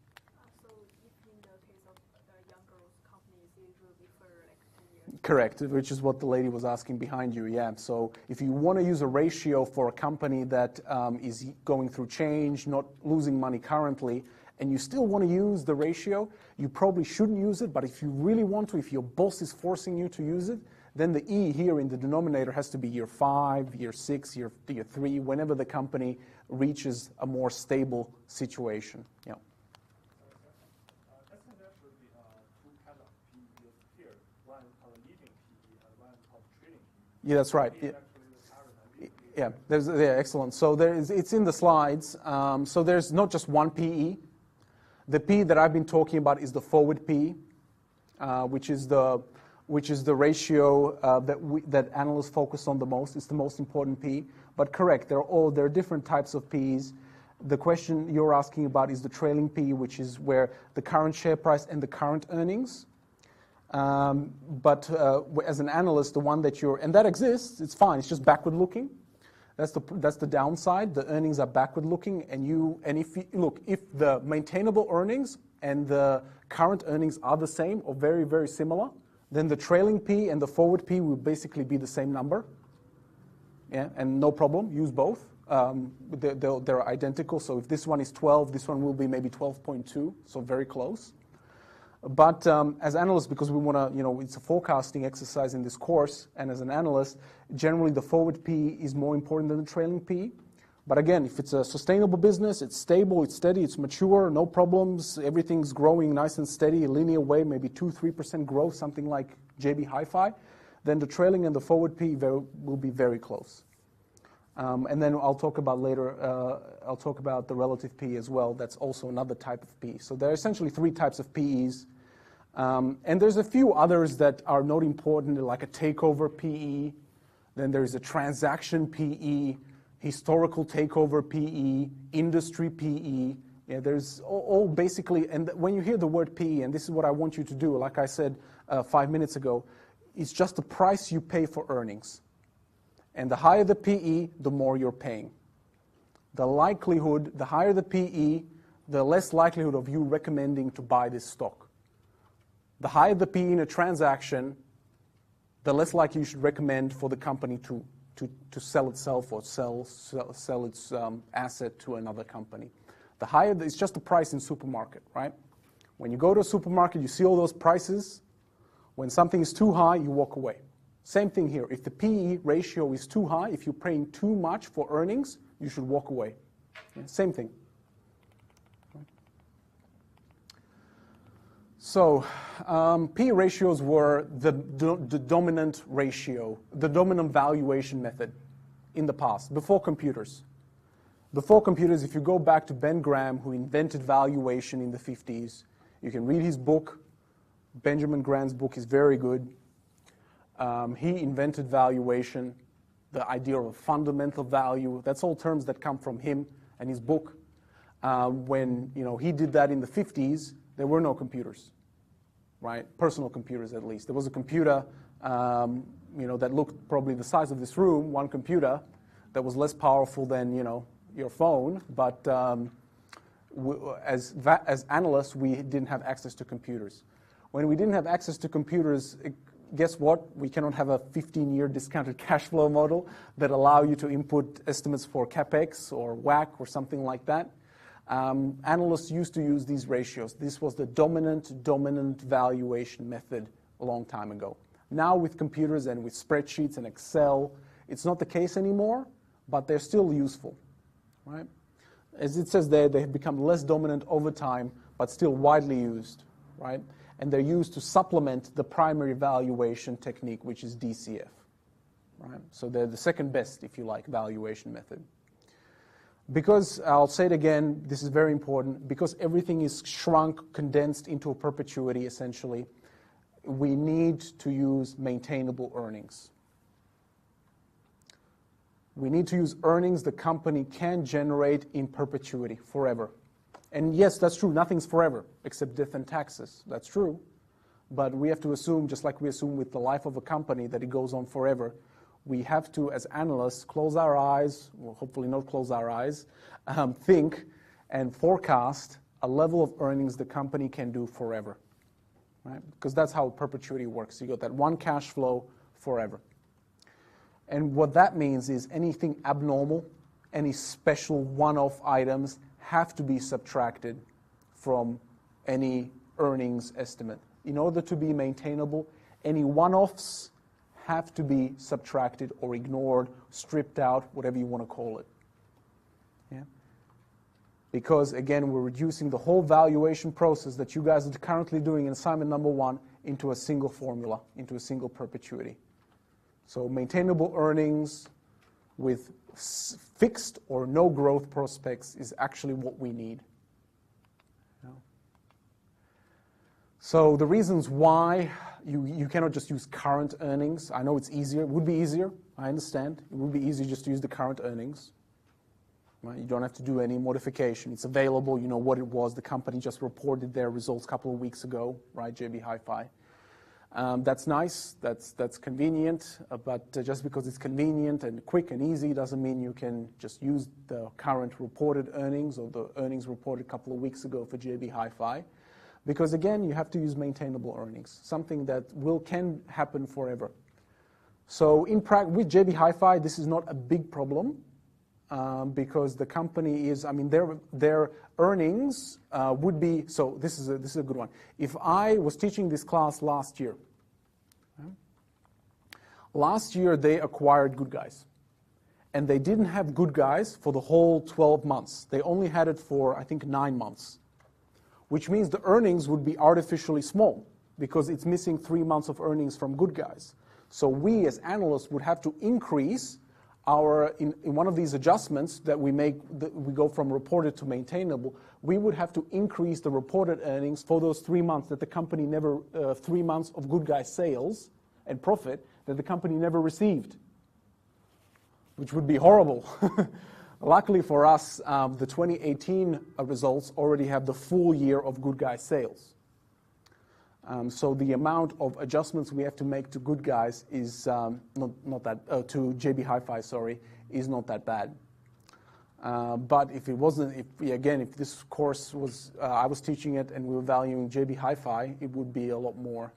So if in the case of the young growth companies, it will be for like 10 years? Correct, which is what the lady was asking behind you, yeah. So if you want to use a ratio for a company that is going through change, not losing money currently, and you still want to use the ratio, you probably shouldn't use it, but if you really want to, if your boss is forcing you to use it, then the E here in the denominator has to be year 5, year 6, year 3, whenever the company reaches a more stable situation. Yeah. Yeah, that's right. Yeah, excellent. So it's in the slides. So there's not just one PE. The P that I've been talking about is the forward P, which is the ratio that analysts focus on the most. It's the most important P. But correct, there are different types of Ps. The question you're asking about is the trailing P, which is where the current share price and the current earnings. But as an analyst, the one that and that exists, it's fine. It's just backward looking. That's the downside. The earnings are backward looking, and if the maintainable earnings and the current earnings are the same or very, very similar, then the trailing P and the forward P will basically be the same number. Yeah, and no problem, use both. They're identical, so if this one is 12, this one will be maybe 12.2, so very close. But as analysts, because we want to, it's a forecasting exercise in this course, and as an analyst, generally the forward P is more important than the trailing P. But again, if it's a sustainable business, it's stable, it's steady, it's mature, no problems, everything's growing nice and steady, a linear way, maybe 2-3% growth, something like JB Hi-Fi, then the trailing and the forward P will be very close. And then I'll talk about later, I'll talk about the relative P as well. That's also another type of P. So there are essentially 3 types of PEs. And there's a few others that are not important, like a takeover PE. Then there's a transaction PE, historical takeover PE, industry PE. Yeah, there's all basically, and when you hear the word PE, and this is what I want you to do, like I said 5 minutes ago, it's just the price you pay for earnings. And the higher the PE, the more you're paying. The higher the PE, the less likelihood of you recommending to buy this stock. The higher the PE in a transaction, the less likely you should recommend for the company to sell itself or sell its asset to another company. The higher, it's just the price in supermarket, right? When you go to a supermarket, you see all those prices. When something is too high, you walk away. Same thing here. If the PE ratio is too high, if you're paying too much for earnings, you should walk away. Yeah, same thing. So PE ratios were the dominant ratio, the dominant valuation method in the past, before computers. Before computers, if you go back to Ben Graham, who invented valuation in the 50s, you can read his book. Benjamin Graham's book is very good. He invented valuation, the idea of a fundamental value. That's all terms that come from him and his book. When he did that in the 50s, there were no computers, right? Personal computers, at least. There was a computer, that looked probably the size of this room, one computer that was less powerful than, your phone. But as analysts, we didn't have access to computers. When we didn't have access to computers, guess what? We cannot have a 15-year discounted cash flow model that allow you to input estimates for CapEx or WACC or something like that. Analysts used to use these ratios. This was the dominant valuation method a long time ago. Now with computers and with spreadsheets and Excel, it's not the case anymore, but they're still useful, right? As it says there, they have become less dominant over time, but still widely used, right? and they're used to supplement the primary valuation technique, which is DCF. Right? So they're the second best, if you like, valuation method. Because, I'll say it again, this is very important, because everything is shrunk, condensed into a perpetuity, essentially, we need to use maintainable earnings. We need to use earnings the company can generate in perpetuity, forever. And yes, that's true, nothing's forever, except death and taxes. That's true. But we have to assume, just like we assume with the life of a company, that it goes on forever. We have to, as analysts, close our eyes, well, hopefully not close our eyes, think and forecast a level of earnings the company can do forever. Right? Because that's how perpetuity works. You got that one cash flow forever. And what that means is anything abnormal, any special one-off items have to be subtracted from any earnings estimate. In order to be maintainable, any one-offs have to be subtracted or ignored, stripped out, whatever you want to call it. Yeah? Because, again, we're reducing the whole valuation process that you guys are currently doing in assignment number 1 into a single formula, into a single perpetuity. So maintainable earnings with fixed or no growth prospects is actually what we need. So the reasons why you cannot just use current earnings, I know it's easier, it would be easier, I understand. It would be easier just to use the current earnings. Right? You don't have to do any modification. It's available, you know what it was. The company just reported their results a couple of weeks ago, right, JB Hi-Fi. That's nice, that's convenient, but just because it's convenient and quick and easy doesn't mean you can just use the current reported earnings or the earnings reported a couple of weeks ago for JB Hi-Fi. Because again, you have to use maintainable earnings, something that can happen forever. So with JB Hi-Fi, this is not a big problem because the company is, I mean, their earnings would be, so this is a good one. If I was teaching this class last year they acquired Good Guys. And they didn't have Good Guys for the whole 12 months. They only had it for, I think, 9 months. Which means the earnings would be artificially small because it's missing 3 months of earnings from Good Guys. So we as analysts would have to increase in one of these adjustments that we make, we go from reported to maintainable, we would have to increase the reported earnings for those 3 months that the company never, 3 months of Good Guys sales and profit that the company never received, which would be horrible. Luckily for us, the 2018 results already have the full year of Good Guys sales. So the amount of adjustments we have to make to Good Guys is not that to JB Hi-Fi, sorry, is not that bad. But if it wasn't, if this course was I was teaching it and we were valuing JB Hi-Fi, it would be a lot more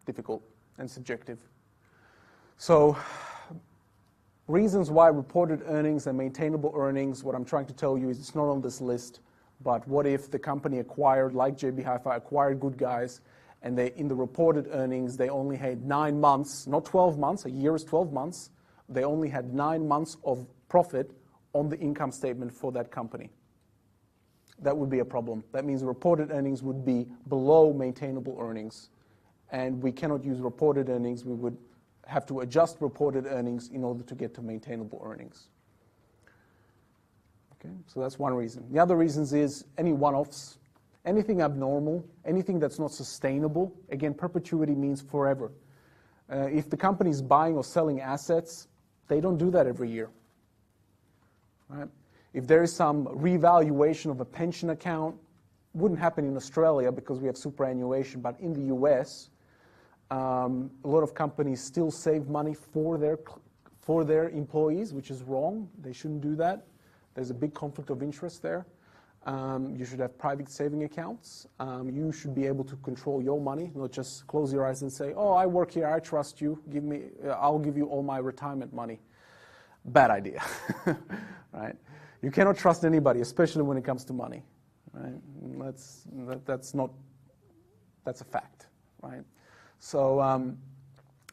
difficult and subjective. So reasons why reported earnings and maintainable earnings, what I'm trying to tell you is it's not on this list, but what if the company acquired, like JB Hi-Fi, acquired Good Guys, and in the reported earnings, they only had 9 months, not 12 months, a year is 12 months, they only had 9 months of profit on the income statement for that company. That would be a problem. That means reported earnings would be below maintainable earnings, and we cannot use reported earnings, we would have to adjust reported earnings in order to get to maintainable earnings. Okay, so that's one reason. The other reasons is any one-offs, anything abnormal, anything that's not sustainable. Again, perpetuity means forever. If the company is buying or selling assets, they don't do that every year. Right? If there is some revaluation of a pension account, wouldn't happen in Australia because we have superannuation, but in the US, a lot of companies still save money for their employees, which is wrong. They shouldn't do that. There's a big conflict of interest there. You should have private saving accounts. You should be able to control your money, not just close your eyes and say, oh, I work here, I trust you, I'll give you all my retirement money. Bad idea, right? You cannot trust anybody, especially when it comes to money, right? That's a fact, right? So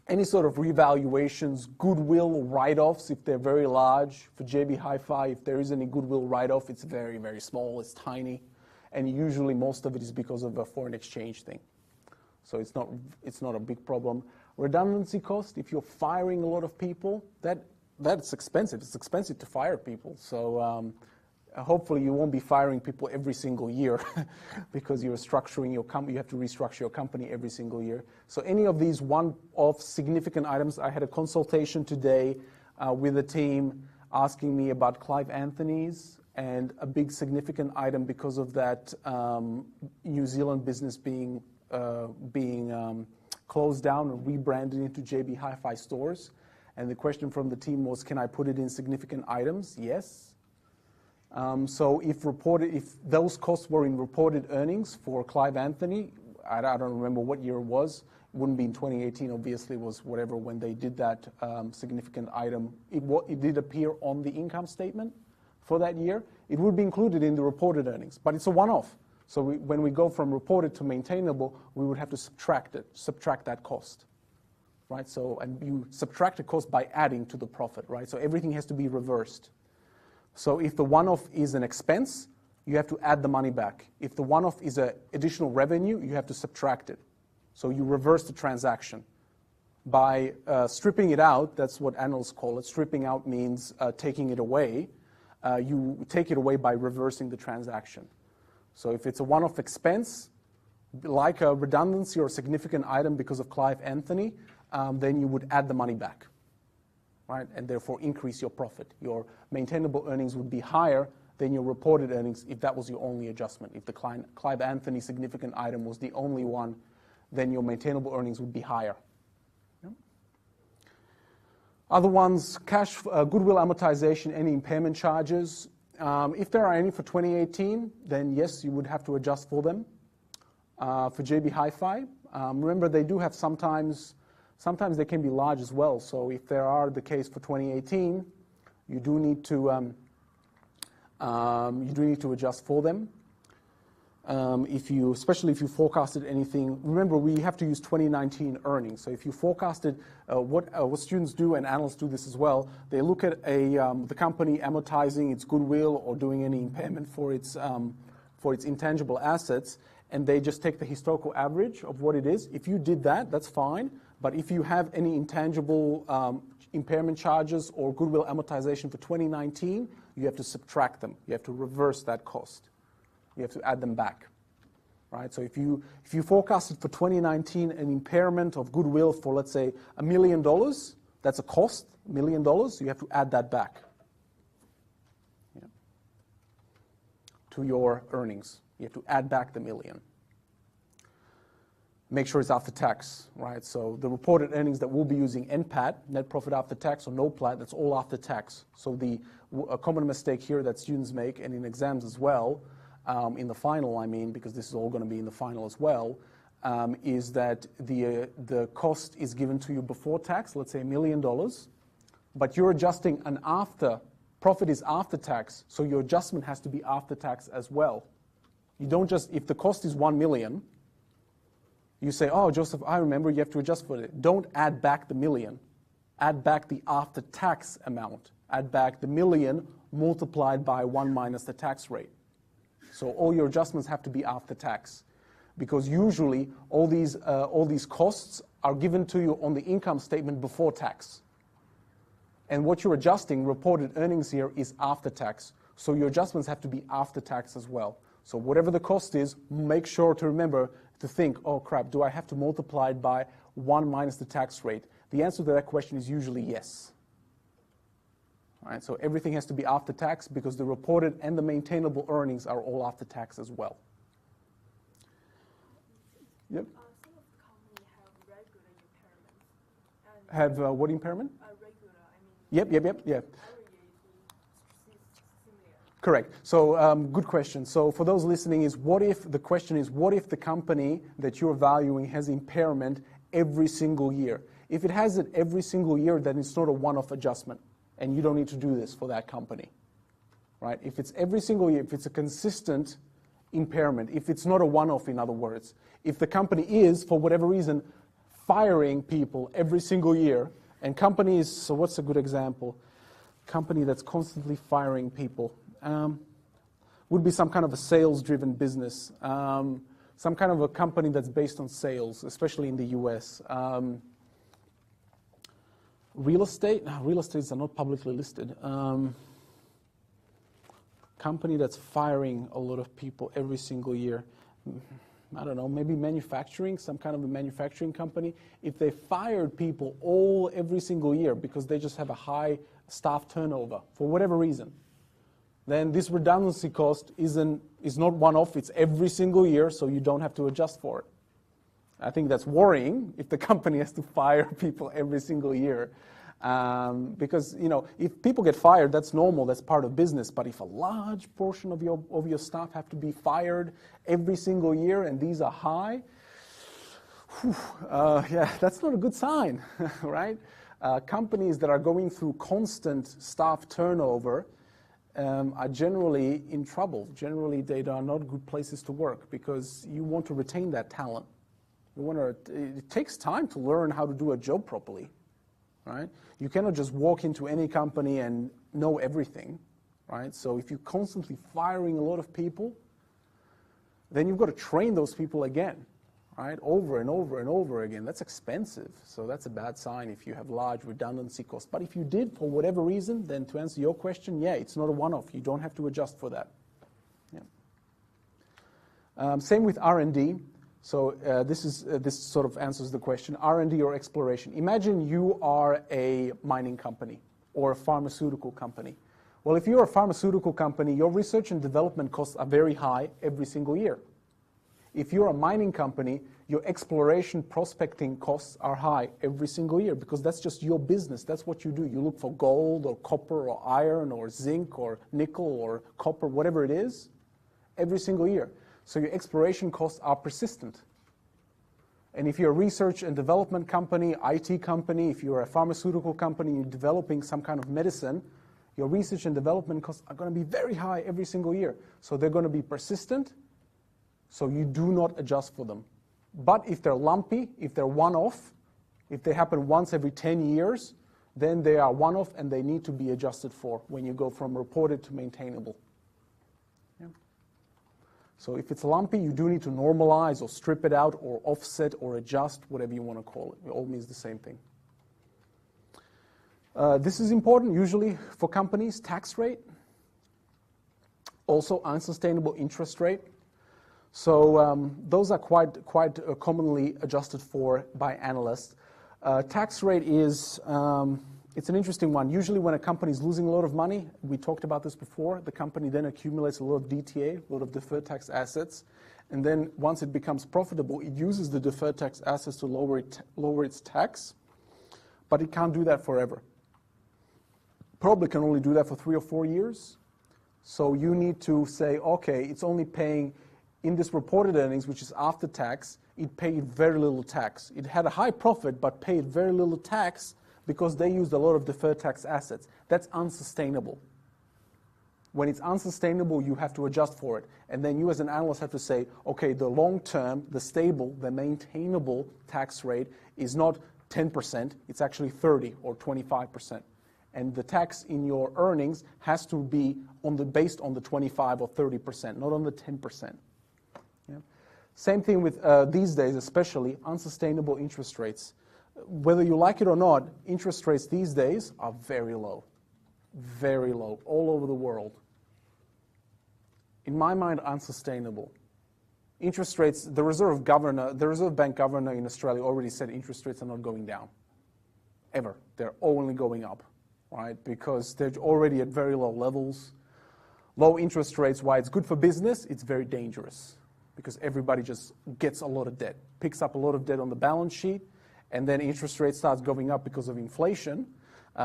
any sort of revaluations, goodwill write-offs, if they're very large, for JB Hi-Fi, if there is any goodwill write-off, it's very, very small, it's tiny, and usually most of it is because of a foreign exchange thing. So it's not a big problem. Redundancy cost, if you're firing a lot of people, that's expensive. It's expensive to fire people. So hopefully you won't be firing people every single year because you're structuring your company. You have to restructure your company every single year. So any of these one-off significant items, I had a consultation today with the team asking me about Clive Anthony's, and a big significant item because of that New Zealand business being closed down and rebranded into JB Hi-Fi stores. And the question from the team was, can I put it in significant items? Yes. So if those costs were in reported earnings for Clive Anthony, I don't remember what year it was. It wouldn't be in 2018, obviously. It was whatever when they did that significant item. It did appear on the income statement for that year. It would be included in the reported earnings, but it's a one-off. So when we go from reported to maintainable, we would have to subtract that cost, right? So, and you subtract the cost by adding to the profit, right? So everything has to be reversed. So if the one-off is an expense, you have to add the money back. If the one-off is an additional revenue, you have to subtract it. So you reverse the transaction. By stripping it out, that's what analysts call it. Stripping out means taking it away. You take it away by reversing the transaction. So if it's a one-off expense, like a redundancy or a significant item because of Clive Anthony, then you would add the money back, right? And therefore increase your profit. Your maintainable earnings would be higher than your reported earnings if that was your only adjustment. If the Clive Anthony significant item was the only one, then your maintainable earnings would be higher. Yeah. Other ones, cash, goodwill amortization, any impairment charges. If there are any for 2018, then yes, you would have to adjust for them. For JB Hi-Fi, remember they do have sometimes they can be large as well. So if there are the case for 2018, you do need to adjust for them. Especially if you forecasted anything, remember we have to use 2019 earnings. So if you forecasted what students do, and analysts do this as well, they look at the company amortizing its goodwill or doing any impairment for its intangible assets, and they just take the historical average of what it is. If you did that, that's fine. But if you have any intangible impairment charges or goodwill amortization for 2019, you have to subtract them. You have to reverse that cost. You have to add them back, right? So if you forecasted for 2019 an impairment of goodwill for, let's say, $1 million, that's a cost, $1 million, you have to add that back to your earnings. You have to add back the $1 million. Make sure it's after tax, right? So the reported earnings that we'll be using NPAT, net profit after tax, or NOPLAT, that's all after tax. So a common mistake here that students make, and in exams as well, in the final, I mean, because this is all going to be in the final as well, is that the cost is given to you before tax, let's say $1 million, but you're adjusting profit is after tax, so your adjustment has to be after tax as well. You don't just, if the cost is $1 million, you say, oh, Joseph, I remember you have to adjust for it. Don't add back the $1 million. Add back the after tax amount. Add back the $1 million multiplied by 1 minus the tax rate. So all your adjustments have to be after tax, because usually all these costs are given to you on the income statement before tax. And what you're adjusting, reported earnings here, is after tax. So your adjustments have to be after tax as well. So whatever the cost is, make sure to remember to think, oh crap, do I have to multiply it by 1 minus the tax rate? The answer to that question is usually yes. All right, so everything has to be after tax because the reported and the maintainable earnings are all after tax as well. Yep. Some of the companies have regular impairments. Have what impairment? Regular, I mean. Yep. Every year it is similar. Correct. So good question. So for those listening, what if the company that you're valuing has impairment every single year? If it has it every single year, then it's not a one-off adjustment, and you don't need to do this for that company, right? If it's every single year, if it's a consistent impairment, if it's not a one-off, in other words, if the company is, for whatever reason, firing people every single year, and companies, so what's a good example? Company that's constantly firing people would be some kind of a sales-driven business. some kind of a company that's based on sales, especially in the US. Real estate, no, real estates are not publicly listed. Company that's firing a lot of people every single year. I don't know, maybe manufacturing, some kind of a manufacturing company. If they fired people every single year because they just have a high staff turnover for whatever reason, then this redundancy cost is not one-off, it's every single year, so you don't have to adjust for it. I think that's worrying if the company has to fire people every single year. Because, you know, if people get fired, that's normal, that's part of business. But if a large portion of your staff have to be fired every single year and these are high, yeah, that's not a good sign, right? Companies that are going through constant staff turnover are generally in trouble. Generally, they are not good places to work because you want to retain that talent. It takes time to learn how to do a job properly, right? You cannot just walk into any company and know everything, right? So if you're constantly firing a lot of people, then you've got to train those people again, right? Over and over and over again. That's expensive. So that's a bad sign if you have large redundancy costs. But if you did, for whatever reason, then to answer your question, yeah, it's not a one-off. You don't have to adjust for that. Yeah. Same with R&D. So this sort of answers the question, R&D or exploration. Imagine you are a mining company or a pharmaceutical company. Well, if you're a pharmaceutical company, your research and development costs are very high every single year. If you're a mining company, your exploration prospecting costs are high every single year because that's just your business. That's what you do. You look for gold or copper or iron or zinc or nickel or copper, whatever it is, every single year. So your exploration costs are persistent. And if you're a research and development company, IT company, if you're a pharmaceutical company, you're developing some kind of medicine, your research and development costs are going to be very high every single year. So they're going to be persistent, so you do not adjust for them. But if they're lumpy, if they're one-off, if they happen once every 10 years, then they are one-off and they need to be adjusted for when you go from reported to maintainable. So if it's lumpy, you do need to normalize or strip it out or offset or adjust, whatever you want to call it. It all means the same thing. This is important usually for companies, tax rate. Also unsustainable interest rate. So those are quite commonly adjusted for by analysts. Tax rate is, it's an interesting one. Usually when a company is losing a lot of money, we talked about this before, the company then accumulates a lot of DTA, a lot of deferred tax assets, and then once it becomes profitable, it uses the deferred tax assets to lower its tax, but it can't do that forever. Probably can only do that for 3 or 4 years. So you need to say, okay, it's only paying, in this reported earnings, which is after tax, it paid very little tax. It had a high profit, but paid very little tax, because they used a lot of deferred tax assets. That's unsustainable. When it's unsustainable, you have to adjust for it. And then you as an analyst have to say, okay, the long-term, the stable, the maintainable tax rate is not 10%, it's actually 30 or 25%. And the tax in your earnings has to be based on the 25 or 30%, not on the 10%. Yeah? Same thing with these days, especially unsustainable interest rates. Whether you like it or not, interest rates these days are very low, all over the world. In my mind, unsustainable. Interest rates, the Reserve Bank governor in Australia already said interest rates are not going down, ever. They're only going up, right? Because they're already at very low levels. Low interest rates, why it's good for business, it's very dangerous because everybody just gets a lot of debt, picks up a lot of debt on the balance sheet, and then interest rates starts going up because of inflation.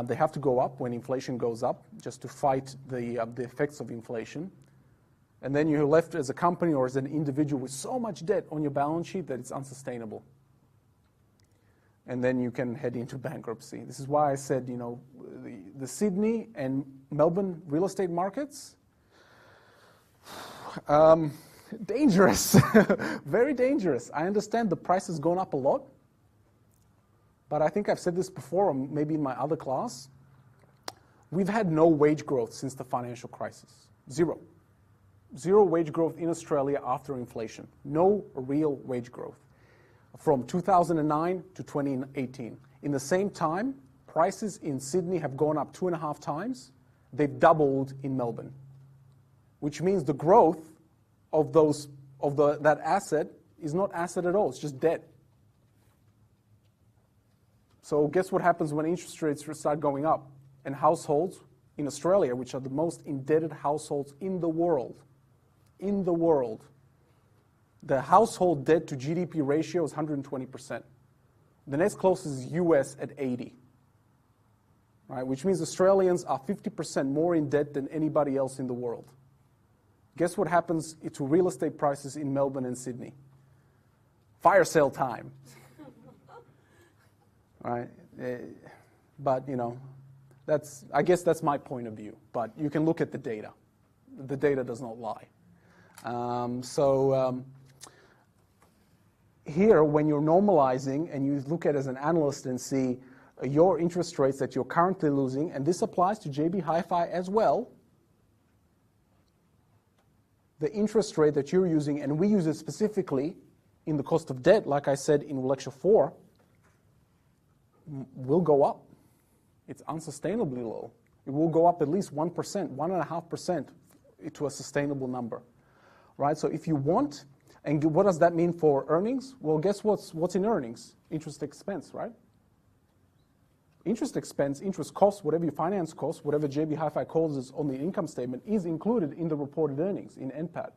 They have to go up when inflation goes up just to fight the effects of inflation. And then you're left as a company or as an individual with so much debt on your balance sheet that it's unsustainable. And then you can head into bankruptcy. This is why I said, you know, the Sydney and Melbourne real estate markets, dangerous, very dangerous. I understand the price has gone up a lot. But I think I've said this before, or maybe in my other class. We've had no wage growth since the financial crisis. Zero. Zero wage growth in Australia after inflation. No real wage growth from 2009 to 2018. In the same time, prices in Sydney have gone up 2.5 times. They've doubled in Melbourne, which means the growth of that asset is not asset at all. It's just debt. So guess what happens when interest rates start going up? And households in Australia, which are the most indebted households in the world, the household debt to GDP ratio is 120%. The next closest is US at 80. Right, which means Australians are 50% more in debt than anybody else in the world. Guess what happens to real estate prices in Melbourne and Sydney? Fire sale time. Right? But, you know, I guess that's my point of view. But you can look at the data. The data does not lie. Here, when you're normalizing and you look at it as an analyst and see your interest rates that you're currently losing, and this applies to JB Hi-Fi as well, the interest rate that you're using, and we use it specifically in the cost of debt, like I said in lecture 4, will go up. It's unsustainably low. It will go up at least 1%, 1.5% to a sustainable number. Right? So if you want, and what does that mean for earnings? Well, guess what's in earnings? Interest expense, right? Interest expense, interest costs, whatever your finance costs, whatever JB Hi-Fi calls it on the income statement, is included in the reported earnings, in NPAT.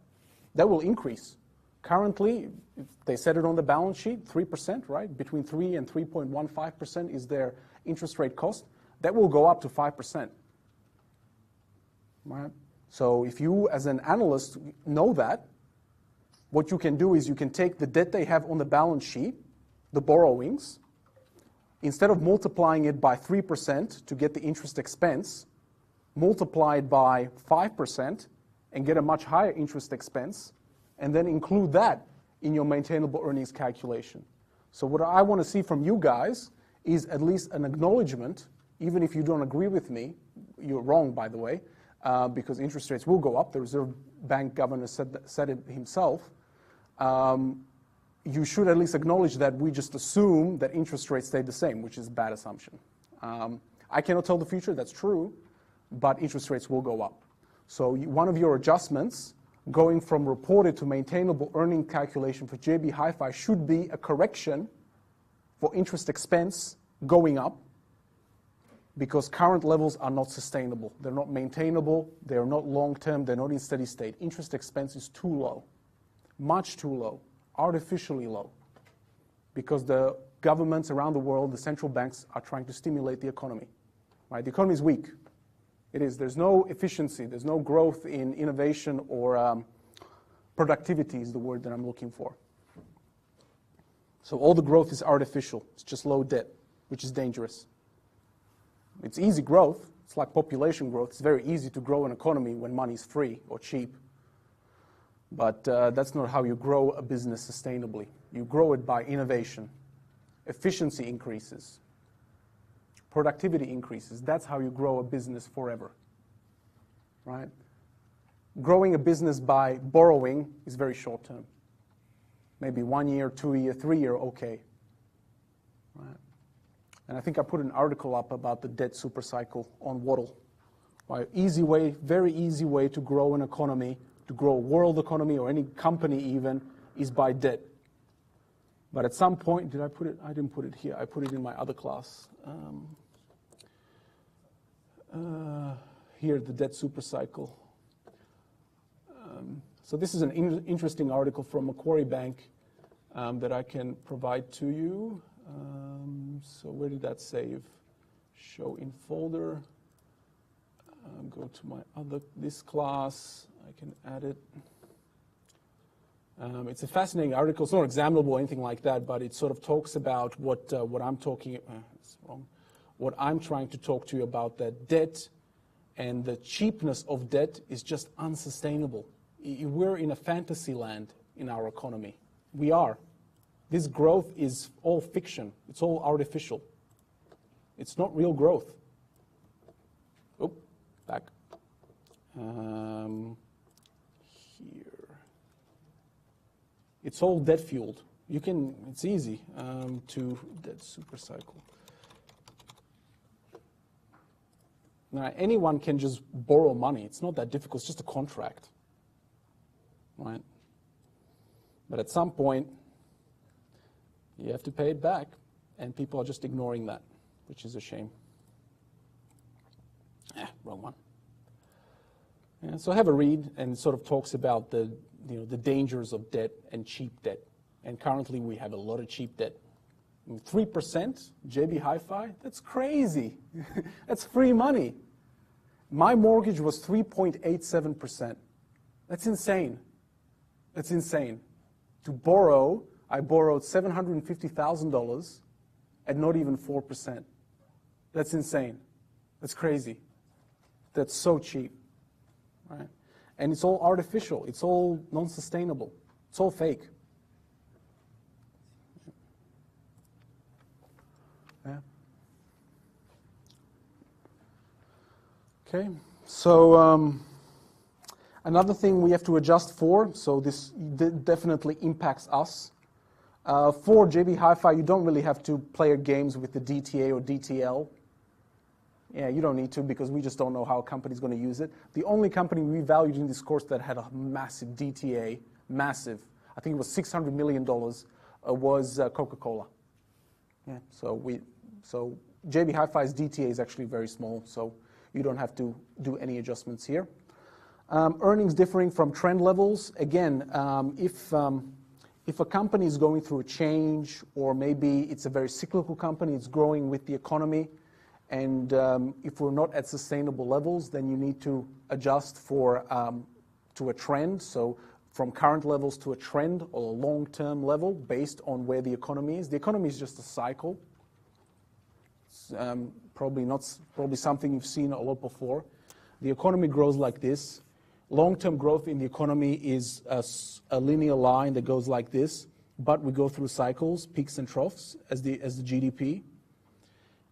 That will increase. Currently, they set it on the balance sheet, 3%, right? Between 3 and 3.15% is their interest rate cost. That will go up to 5%. Right? So if you, as an analyst, know that, what you can do is you can take the debt they have on the balance sheet, the borrowings, instead of multiplying it by 3% to get the interest expense, multiply it by 5% and get a much higher interest expense, and then include that in your maintainable earnings calculation. So what I want to see from you guys is at least an acknowledgement, even if you don't agree with me, you're wrong, by the way, because interest rates will go up. The Reserve Bank governor said it himself. You should at least acknowledge that we just assume that interest rates stay the same, which is a bad assumption. I cannot tell the future, that's true, but interest rates will go up. So one of your adjustments, going from reported to maintainable earning calculation for JB Hi-Fi, should be a correction for interest expense going up, because current levels are not sustainable. They're not maintainable, they're not long-term, they're not in steady state. Interest expense is too low, much too low. Artificially low, because the governments around the world, the central banks, are trying to stimulate the economy. Right? The economy is weak. It is. There's no efficiency. There's no growth in innovation or productivity is the word that I'm looking for. So all the growth is artificial. It's just low debt, which is dangerous. It's easy growth. It's like population growth. It's very easy to grow an economy when money is free or cheap. But that's not how you grow a business sustainably. You grow it by innovation. Efficiency increases. Productivity increases. That's how you grow a business forever. Right? Growing a business by borrowing is very short term. Maybe 1 year, 2 year, 3 year, okay. Right? And I think I put an article up about the debt supercycle on Waddle. Right? Easy way, very easy way to grow an economy, to grow a world economy or any company even, is by debt. But at some point, did I put it? I didn't put it here. I put it in my other class. Here, the debt supercycle. So this is an interesting article from Macquarie Bank that I can provide to you. So where did that save? Show in folder. Go to this class. I can add it. It's a fascinating article. It's not examinable or anything like that, but it sort of talks about what I'm talking. It's wrong. What I'm trying to talk to you about, that debt and the cheapness of debt is just unsustainable. We're in a fantasy land in our economy. We are. This growth is all fiction. It's all artificial. It's not real growth. Back. It's all debt fueled. It's easy to debt super cycle. Now, anyone can just borrow money. It's not that difficult. It's just a contract, right? But at some point, you have to pay it back, and people are just ignoring that, which is a shame. Wrong one. Yeah, so have a read, and it sort of talks about the dangers of debt and cheap debt. And currently, we have a lot of cheap debt. 3%, JB Hi-Fi, that's crazy. That's free money. My mortgage was 3.87%. That's insane. That's insane. To borrow, I borrowed $750,000 at not even 4%. That's insane. That's crazy. That's so cheap, right? And it's all artificial. It's all non-sustainable. It's all fake. Yeah. Okay, so another thing we have to adjust for, so this definitely impacts us. For JB Hi-Fi, you don't really have to play games with the DTA or DTL. Yeah, you don't need to, because we just don't know how a company's going to use it. The only company we valued in this course that had a massive DTA, massive, I think it was $600 million, was Coca-Cola. Yeah, so JB Hi-Fi's DTA is actually very small, so you don't have to do any adjustments here. Earnings differing from trend levels. Again, if a company is going through a change, or maybe it's a very cyclical company, it's growing with the economy, and if we're not at sustainable levels, then you need to adjust to a trend. So from current levels to a trend or a long-term level based on where the economy is. The economy is just a cycle. It's, probably something you've seen a lot before. The economy grows like this. Long-term growth in the economy is a linear line that goes like this, but we go through cycles, peaks and troughs as the GDP.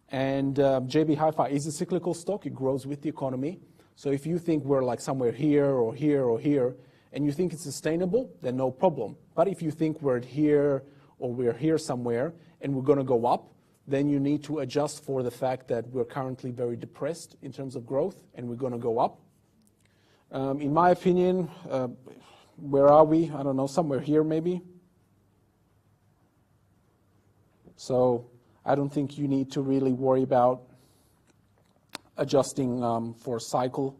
And JB Hi-Fi is a cyclical stock. It grows with the economy. So if you think we're like somewhere here or here or here, and you think it's sustainable, then no problem. But if you think we're here or we're here somewhere and we're going to go up, then you need to adjust for the fact that we're currently very depressed in terms of growth, and we're going to go up. In my opinion, where are we? I don't know, somewhere here maybe. So I don't think you need to really worry about adjusting for cycle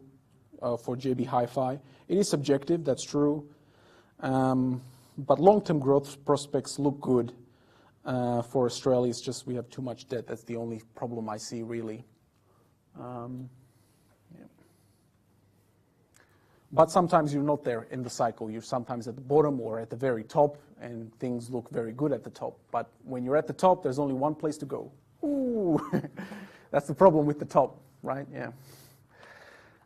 for JB Hi-Fi. It is subjective, that's true. But long-term growth prospects look good. For Australia, it's just we have too much debt. That's the only problem I see, really. Yeah. But sometimes you're not there in the cycle. You're sometimes at the bottom or at the very top, and things look very good at the top. But when you're at the top, there's only one place to go. Ooh, that's the problem with the top, right? Yeah.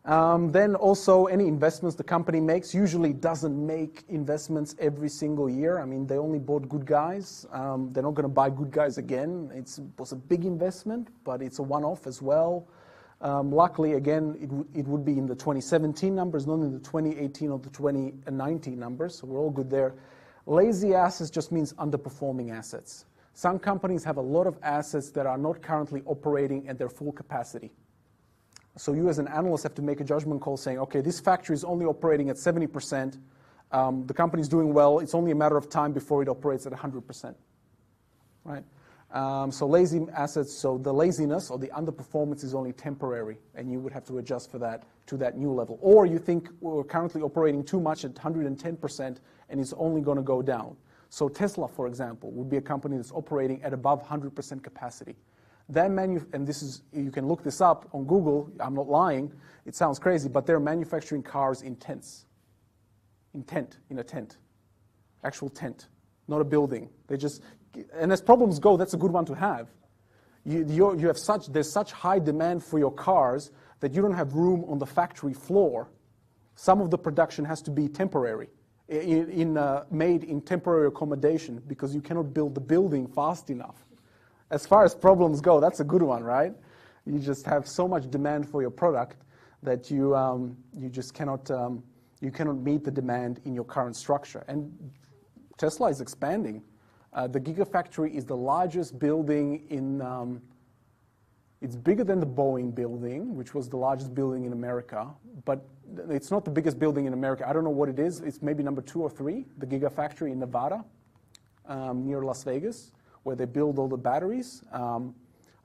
Then also any investments the company makes usually doesn't make investments every single year. I mean, they only bought Good Guys. They're not going to buy Good Guys again. It was a big investment, but it's a one-off as well. Luckily, again, it would be in the 2017 numbers, not in the 2018 or the 2019 numbers, so we're all good there. Lazy assets just means underperforming assets. Some companies have a lot of assets that are not currently operating at their full capacity. So you as an analyst have to make a judgment call saying, okay, this factory is only operating at 70%. The company's doing well. It's only a matter of time before it operates at 100%, right? So lazy assets, so the laziness or the underperformance is only temporary, and you would have to adjust for that to that new level. Or you think we're currently operating too much at 110% and it's only going to go down. So Tesla, for example, would be a company that's operating at above 100% capacity. And this is, you can look this up on Google, I'm not lying, it sounds crazy, but they're manufacturing cars in tents. In a tent. Actual tent, not a building. And as problems go, that's a good one to have. There's such high demand for your cars that you don't have room on the factory floor. Some of the production has to be temporary, made in temporary accommodation, because you cannot build the building fast enough. As far as problems go, that's a good one, right? You just have so much demand for your product that you just cannot meet the demand in your current structure. And Tesla is expanding. The Gigafactory is the largest building in, it's bigger than the Boeing building, which was the largest building in America, but it's not the biggest building in America. I don't know what it is. It's maybe number 2 or 3, the Gigafactory in Nevada, near Las Vegas, where they build all the batteries. I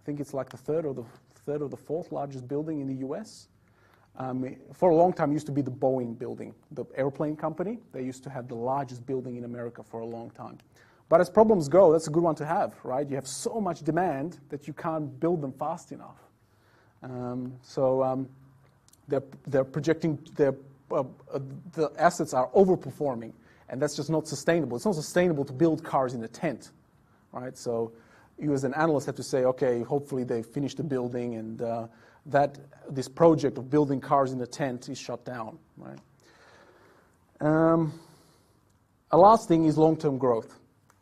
think it's like the third or the fourth largest building in the US. For a long time, it used to be the Boeing building, the airplane company. They used to have the largest building in America for a long time. But as problems go, that's a good one to have, right? You have so much demand that you can't build them fast enough. They're projecting the assets are overperforming, and that's just not sustainable. It's not sustainable to build cars in a tent, right? So you as an analyst have to say, okay, hopefully they finish the building, and that this project of building cars in a tent is shut down, right? A last thing is long-term growth.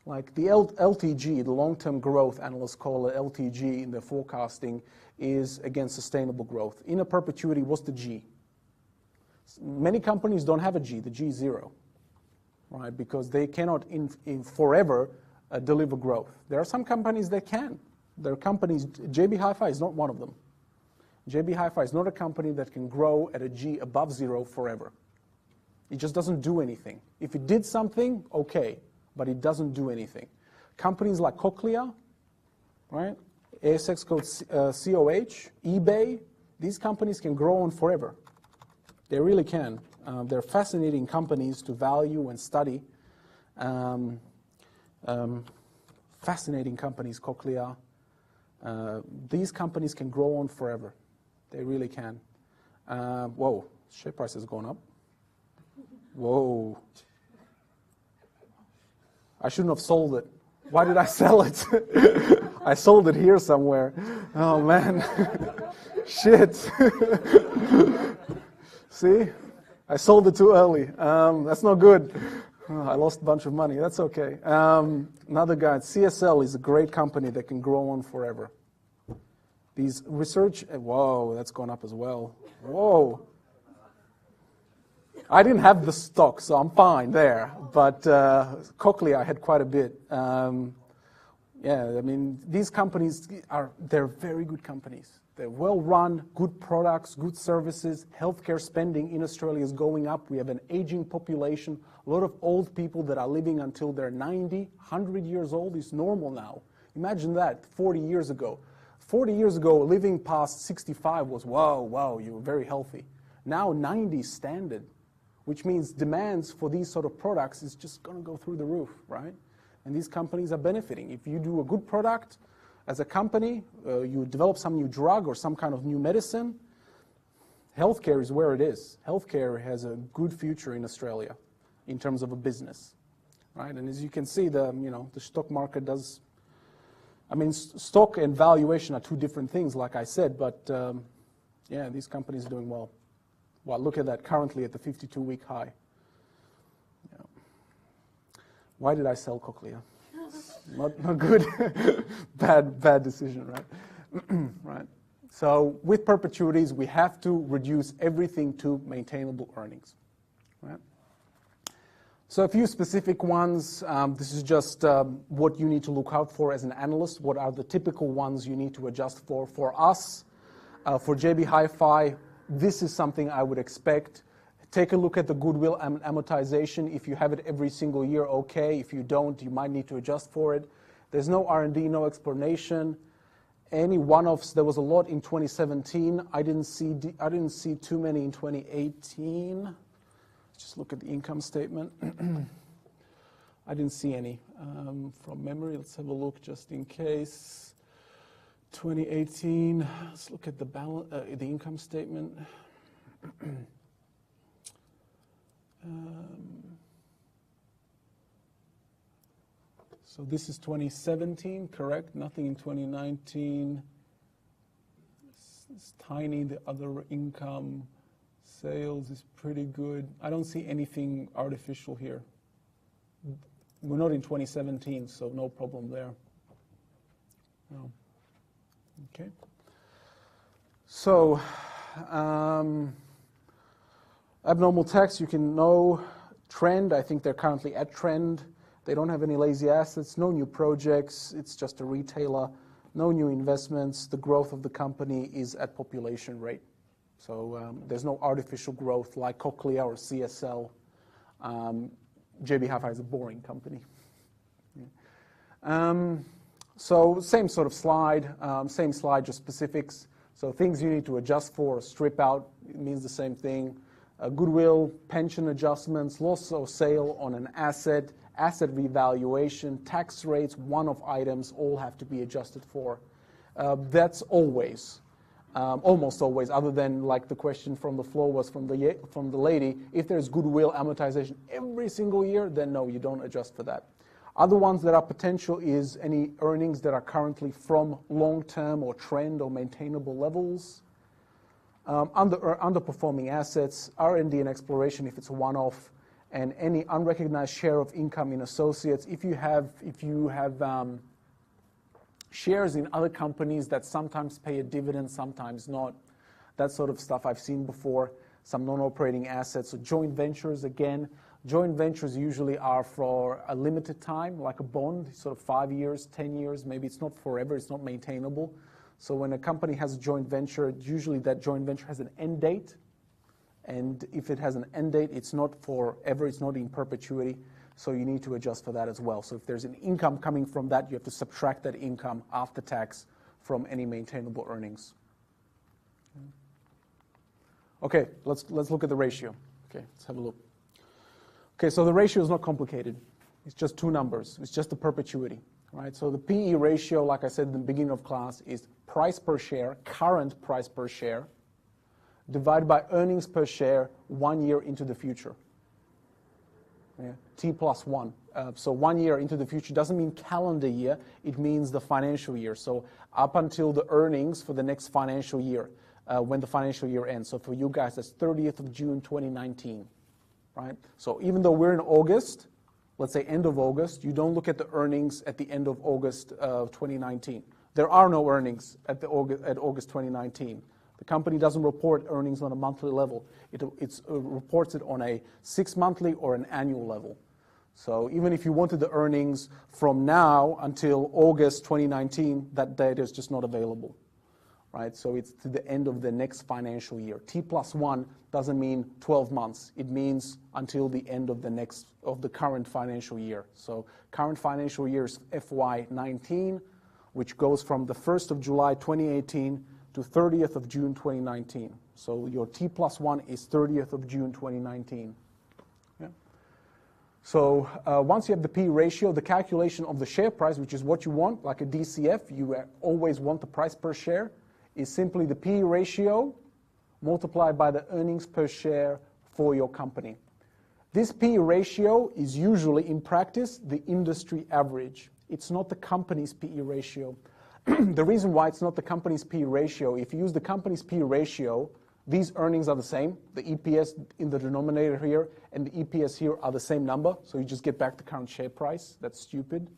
Like the LTG, the long-term growth, analysts call it LTG in their forecasting, is, again, sustainable growth. In a perpetuity, what's the G? Many companies don't have a G. The G is 0, right? Because they cannot in forever deliver growth. There are some companies that can. There are companies, JB Hi-Fi is not one of them. JB Hi-Fi is not a company that can grow at a G above 0 forever. It just doesn't do anything. If it did something, okay, but it doesn't do anything. Companies like Cochlear, right? ASX code COH, eBay, these companies can grow on forever. They really can. They're fascinating companies to value and study. Fascinating companies, Cochlear. These companies can grow on forever. They really can. Whoa, share price has gone up. Whoa. I shouldn't have sold it. Why did I sell it? I sold it here somewhere. Oh, man. Shit. See? I sold it too early. That's not good. I lost a bunch of money. That's okay. Another guy, CSL is a great company that can grow on forever. These research, whoa, that's gone up as well. Whoa. I didn't have the stock, so I'm fine there. But Cochlear, I had quite a bit. Yeah, I mean, these companies they're very good companies. They're well run, good products, good services. Healthcare spending in Australia is going up. We have an aging population. A lot of old people that are living until they're 90, 100 years old is normal now. Imagine that 40 years ago. 40 years ago, living past 65 was, wow, you were very healthy. Now 90 is standard, which means demands for these sort of products is just going to go through the roof, right? And these companies are benefiting. If you do a good product as a company, you develop some new drug or some kind of new medicine, healthcare is where it is. Healthcare has a good future in Australia in terms of a business, right? And as you can see, the stock market does. I mean, stock and valuation are two different things, like I said, but yeah, these companies are doing well. Well, look at that, currently at the 52-week high. Yeah. Why did I sell Cochlear? Not good. bad decision, right? Right. So with perpetuities, we have to reduce everything to maintainable earnings, right? So a few specific ones. This is just what you need to look out for as an analyst. What are the typical ones you need to adjust for? For us, for JB Hi-Fi, this is something I would expect. Take a look at the goodwill amortization. If you have it every single year, okay. If you don't, you might need to adjust for it. There's no R&D, no explanation. Any one-offs, there was a lot in 2017. I didn't see too many in 2018. Just look at the income statement. I didn't see any from memory. Let's have a look just in case. 2018. Let's look at the income statement. So this is 2017, correct? Nothing in 2019. It's tiny. The other income. Sales is pretty good. I don't see anything artificial here. We're not in 2017, so no problem there. No. Okay. So, abnormal tax, you can know trend. I think they're currently at trend. They don't have any lazy assets, no new projects, it's just a retailer, no new investments. The growth of the company is at population rate. So there's no artificial growth like Cochlear or CSL. JB Hi-Fi is a boring company. So same sort of slide, just specifics. So things you need to adjust for, strip out, it means the same thing. Goodwill, pension adjustments, loss or sale on an asset, asset revaluation, tax rates, one-off items, all have to be adjusted for. That's always, almost always, other than like the question from the floor was from the lady, if there's goodwill amortization every single year, then no, you don't adjust for that. Other ones that are potential is any earnings that are currently from long-term or trend or maintainable levels. Underperforming assets, R&D and exploration if it's a one-off, and any unrecognized share of income in associates. If you have shares in other companies that sometimes pay a dividend, sometimes not, that sort of stuff I've seen before. Some non-operating assets, so joint ventures again. Joint ventures usually are for a limited time, like a bond, sort of 5 years, 10 years. Maybe it's not forever, it's not maintainable. So when a company has a joint venture, usually that joint venture has an end date. And if it has an end date, it's not forever, it's not in perpetuity. So you need to adjust for that as well. So if there's an income coming from that, you have to subtract that income after tax from any maintainable earnings. Okay, let's look at the ratio. Okay, let's have a look. Okay, so the ratio is not complicated. It's just two numbers. It's just the perpetuity, right? So the PE ratio, like I said in the beginning of class, is price per share, current price per share, divided by earnings per share 1 year into the future. Yeah, T plus 1. So 1 year into the future doesn't mean calendar year, it means the financial year. So up until the earnings for the next financial year, when the financial year ends. So for you guys, that's 30th of June 2019. Right? So even though we're in August, let's say end of August, you don't look at the earnings at the end of August 2019. There are no earnings at August 2019. The company doesn't report earnings on a monthly level. It reports it on a 6-monthly or an annual level. So even if you wanted the earnings from now until August 2019, that data is just not available. Right? So it's to the end of the next financial year. T plus 1 doesn't mean 12 months. It means until the end of the current financial year. So current financial year is FY19, which goes from the 1st of July 2018 to 30th of June 2019. So your T plus 1 is 30th of June 2019. Yeah. So once you have the P ratio, the calculation of the share price, which is what you want, like a DCF, you always want the price per share, is simply the P ratio multiplied by the earnings per share for your company. This P ratio is usually, in practice, the industry average. It's not the company's PE ratio. The reason why it's not the company's PE ratio, if you use the company's PE ratio, these earnings are the same. The EPS in the denominator here and the EPS here are the same number, so you just get back the current share price. That's stupid.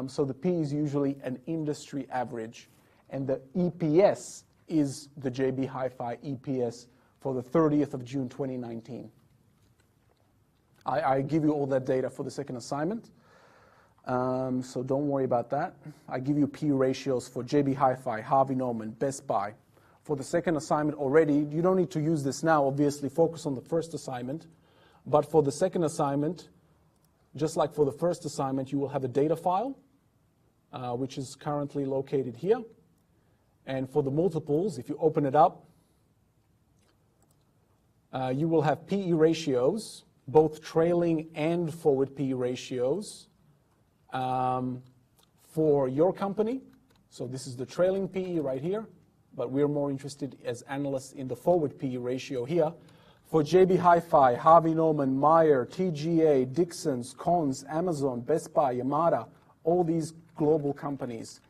So the P is usually an industry average. And the EPS is the JB Hi-Fi EPS for the 30th of June 2019. I give you all that data for the second assignment, so don't worry about that. I give you P ratios for JB Hi-Fi, Harvey Norman, Best Buy. For the second assignment already, you don't need to use this now, obviously focus on the first assignment. But for the second assignment, just like for the first assignment, you will have a data file, which is currently located here. And for the multiples, if you open it up, you will have PE ratios, both trailing and forward PE ratios for your company. So this is the trailing PE right here, but we're more interested as analysts in the forward PE ratio here. For JB Hi-Fi, Harvey Norman, Meijer, TGA, Dixons, Cons, Amazon, Best Buy, Yamada, all these global companies.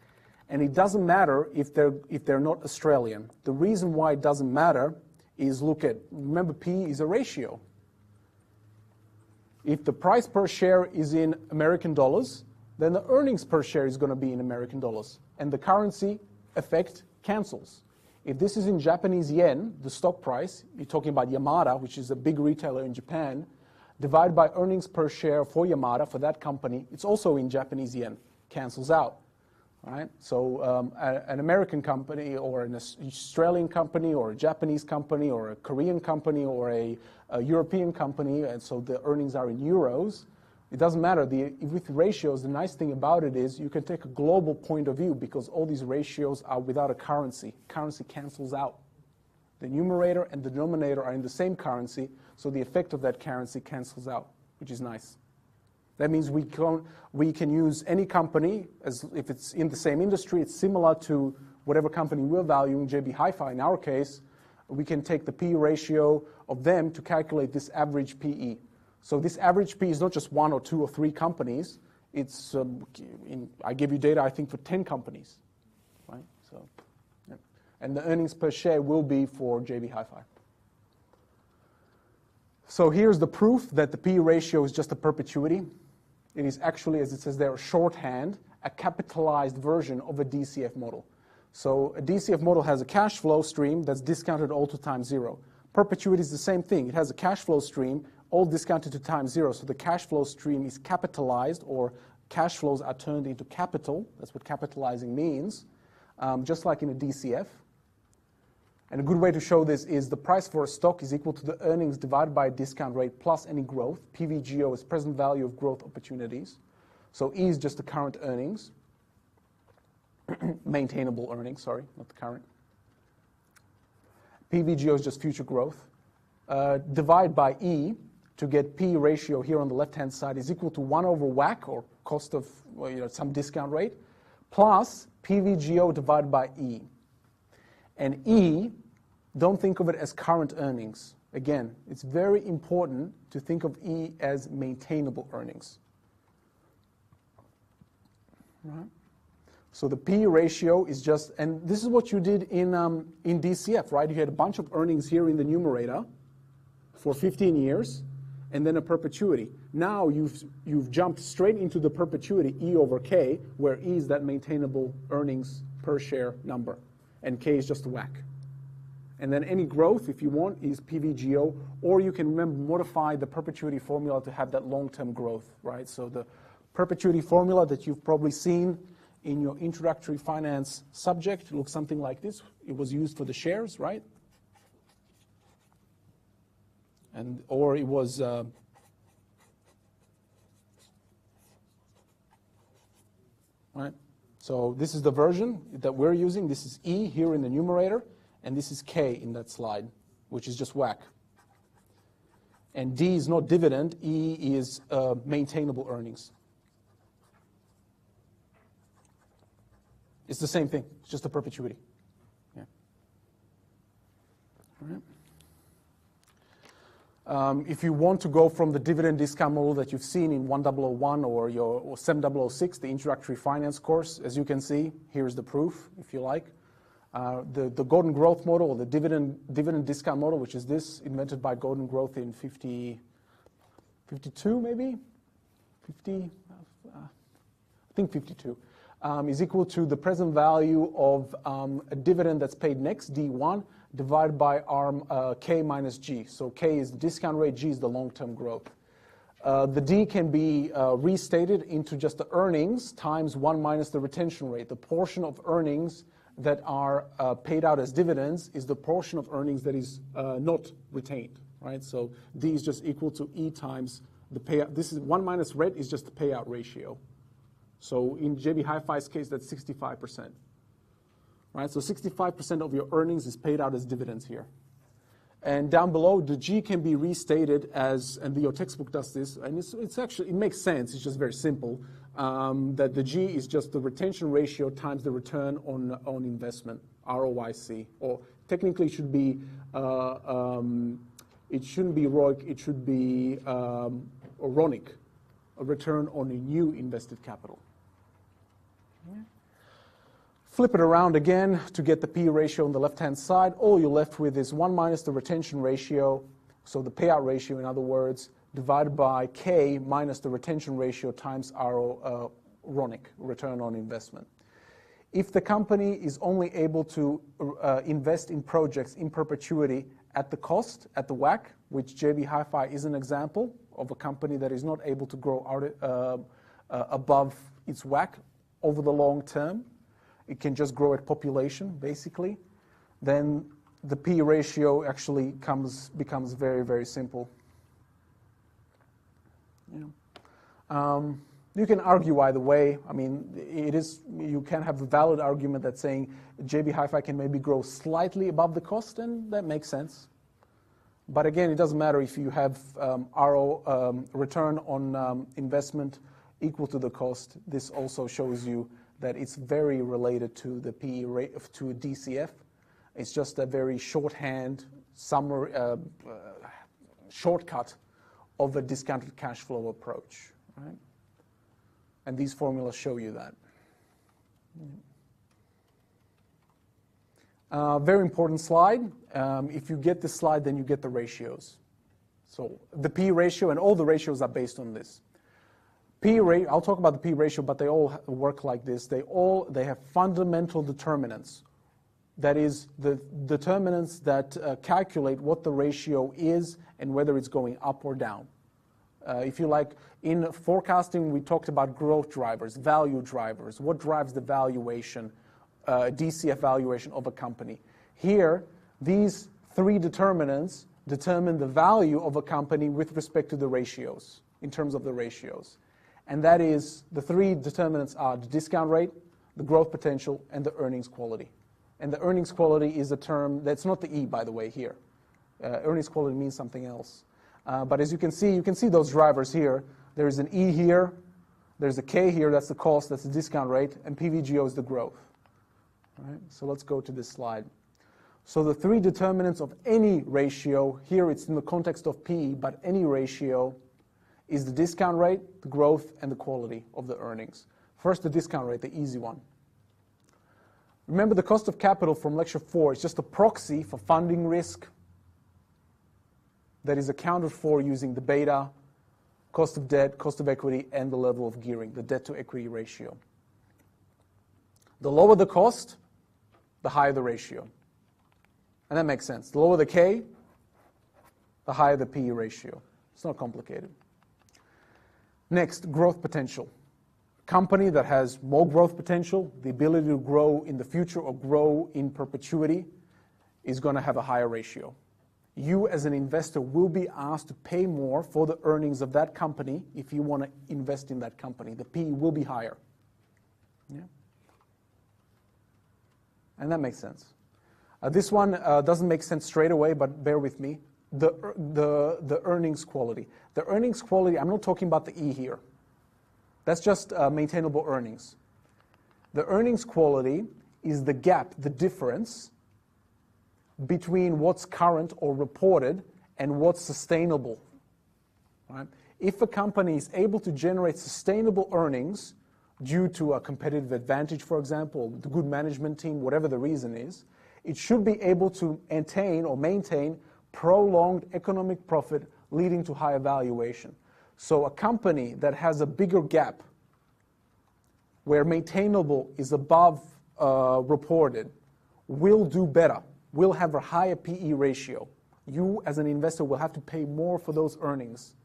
And it doesn't matter if they're not Australian. The reason why it doesn't matter is remember P is a ratio. If the price per share is in American dollars, then the earnings per share is going to be in American dollars. And the currency effect cancels. If this is in Japanese yen, the stock price, you're talking about Yamada, which is a big retailer in Japan, divided by earnings per share for Yamada, for that company. It's also in Japanese yen, cancels out. Right? So an American company or an Australian company or a Japanese company or a Korean company or a European company, and so the earnings are in euros, it doesn't matter. With ratios, the nice thing about it is you can take a global point of view because all these ratios are without a currency. Currency cancels out. The numerator and the denominator are in the same currency, so the effect of that currency cancels out, which is nice. That means we can use any company, as if it's in the same industry, it's similar to whatever company we're valuing, JB Hi-Fi in our case, we can take the P ratio of them to calculate this average PE. So this average P is not just 1 or 2 or 3 companies, it's, I gave you data I think for 10 companies, right? So, yeah. And the earnings per share will be for JB Hi-Fi. So here's the proof that the P ratio is just a perpetuity. It is actually, as it says there, shorthand, a capitalized version of a DCF model. So a DCF model has a cash flow stream that's discounted all to time 0. Perpetuity is the same thing. It has a cash flow stream, all discounted to time 0. So the cash flow stream is capitalized, or cash flows are turned into capital. That's what capitalizing means, just like in a DCF. And a good way to show this is the price for a stock is equal to the earnings divided by a discount rate plus any growth. PVGO is present value of growth opportunities. So E is just the current earnings. Maintainable earnings, sorry, not the current. PVGO is just future growth. Divide by E to get P ratio here on the left-hand side is equal to 1 over WACC, or cost of some discount rate, plus PVGO divided by E. And E, don't think of it as current earnings. Again, it's very important to think of E as maintainable earnings. Right? So the P ratio is just, and this is what you did in DCF, right? You had a bunch of earnings here in the numerator for 15 years, and then a perpetuity. Now you've jumped straight into the perpetuity, E over K, where E is that maintainable earnings per share number, and K is just the WACC. And then any growth, if you want, is PVGO, or you can remember modify the perpetuity formula to have that long-term growth, right? So the perpetuity formula that you've probably seen in your introductory finance subject looks something like this. It was used for the shares, right? And or it was right. So this is the version that we're using. This is E here in the numerator, and this is K in that slide, which is just WACC. And D is not dividend. E is maintainable earnings. It's the same thing. It's just a perpetuity. Yeah. All right. If you want to go from the dividend discount model that you've seen in 1001 or 7006, the introductory finance course, as you can see, here's the proof, if you like. The Gordon Growth model, or the dividend discount model, which is this, invented by Gordon Growth in 52 maybe? 50, I think 52, is equal to the present value of a dividend that's paid next, D1, divided by arm K minus G. So K is the discount rate, G is the long-term growth. The D can be restated into just the earnings times 1 minus the retention rate. The portion of earnings that are paid out as dividends is the portion of earnings that is not retained, right? So D is just equal to E times the payout. This is 1 minus red is just the payout ratio. So in JB Hi-Fi's case, that's 65%. Right, so 65% of your earnings is paid out as dividends here. And down below, the G can be restated as, and your textbook does this, and it's actually, it makes sense, it's just very simple, that the G is just the retention ratio times the return on investment, ROIC, or technically it should be, it shouldn't be ROIC, it should be RONIC, a return on a new invested capital. Yeah. Flip it around again to get the P ratio on the left-hand side. All you're left with is 1 minus the retention ratio, so the payout ratio, in other words, divided by K minus the retention ratio times RONIC, return on investment. If the company is only able to invest in projects in perpetuity at the cost, at the WACC, which JB Hi-Fi is an example of a company that is not able to grow above its WACC over the long term, it can just grow at population, basically, then the P ratio actually becomes very, very simple. You can argue either way. I mean, you can have a valid argument that saying JB Hi-Fi can maybe grow slightly above the cost, and that makes sense. But again, it doesn't matter if you have return on investment equal to the cost. This also shows you that it's very related to the PE rate, to DCF. It's just a very shorthand summary, shortcut of a discounted cash flow approach, right? And these formulas show you that. Very important slide. If you get this slide, then you get the ratios. So the P ratio, and all the ratios are based on this. I'll talk about the P ratio, but they all work like this. They have fundamental determinants. That is, the determinants that calculate what the ratio is and whether it's going up or down. If you like, in forecasting, we talked about growth drivers, value drivers, what drives the valuation, DCF valuation of a company. Here, these three determinants determine the value of a company with respect to the ratios, in terms of the ratios. And that is, the three determinants are the discount rate, the growth potential, and the earnings quality. And the earnings quality is a term, that's not the E, by the way, here. Earnings quality means something else. But as you can see those drivers here. There's an E here, there's a K here, that's the cost, that's the discount rate, and PVGO is the growth. All right, so let's go to this slide. So the three determinants of any ratio, here it's in the context of PE, but any ratio is the discount rate, the growth, and the quality of the earnings. First, the discount rate, the easy one. Remember, the cost of capital from lecture 4 is just a proxy for funding risk that is accounted for using the beta, cost of debt, cost of equity, and the level of gearing, the debt to equity ratio. The lower the cost, the higher the ratio. And that makes sense. The lower the K, the higher the PE ratio. It's not complicated. Next, growth potential. Company that has more growth potential, the ability to grow in the future or grow in perpetuity, is going to have a higher ratio. You as an investor will be asked to pay more for the earnings of that company if you want to invest in that company. The PE will be higher. Yeah? And that makes sense. This one doesn't make sense straight away, but bear with me. The earnings quality. The earnings quality, I'm not talking about the E here. That's just maintainable earnings. The earnings quality is the gap, the difference between what's current or reported and what's sustainable. Right? If a company is able to generate sustainable earnings due to a competitive advantage, for example, the good management team, whatever the reason is, it should be able to maintain prolonged economic profit leading to higher valuation. So a company that has a bigger gap where maintainable is above reported will do better, will have a higher PE ratio. You as an investor will have to pay more for those earnings.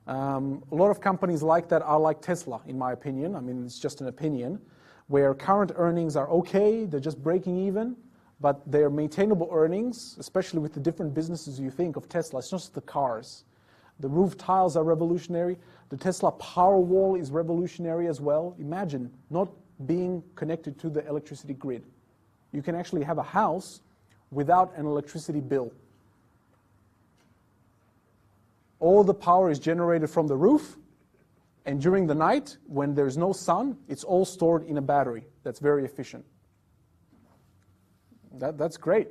A lot of companies like that are like Tesla, in my opinion. I mean, it's just an opinion, where current earnings are okay, they're just breaking even, but their maintainable earnings, especially with the different businesses you think of Tesla, it's not just the cars. The roof tiles are revolutionary. The Tesla Powerwall is revolutionary as well. Imagine not being connected to the electricity grid. You can actually have a house without an electricity bill. All the power is generated from the roof, and during the night, when there's no sun, it's all stored in a battery. That's very efficient. That's great.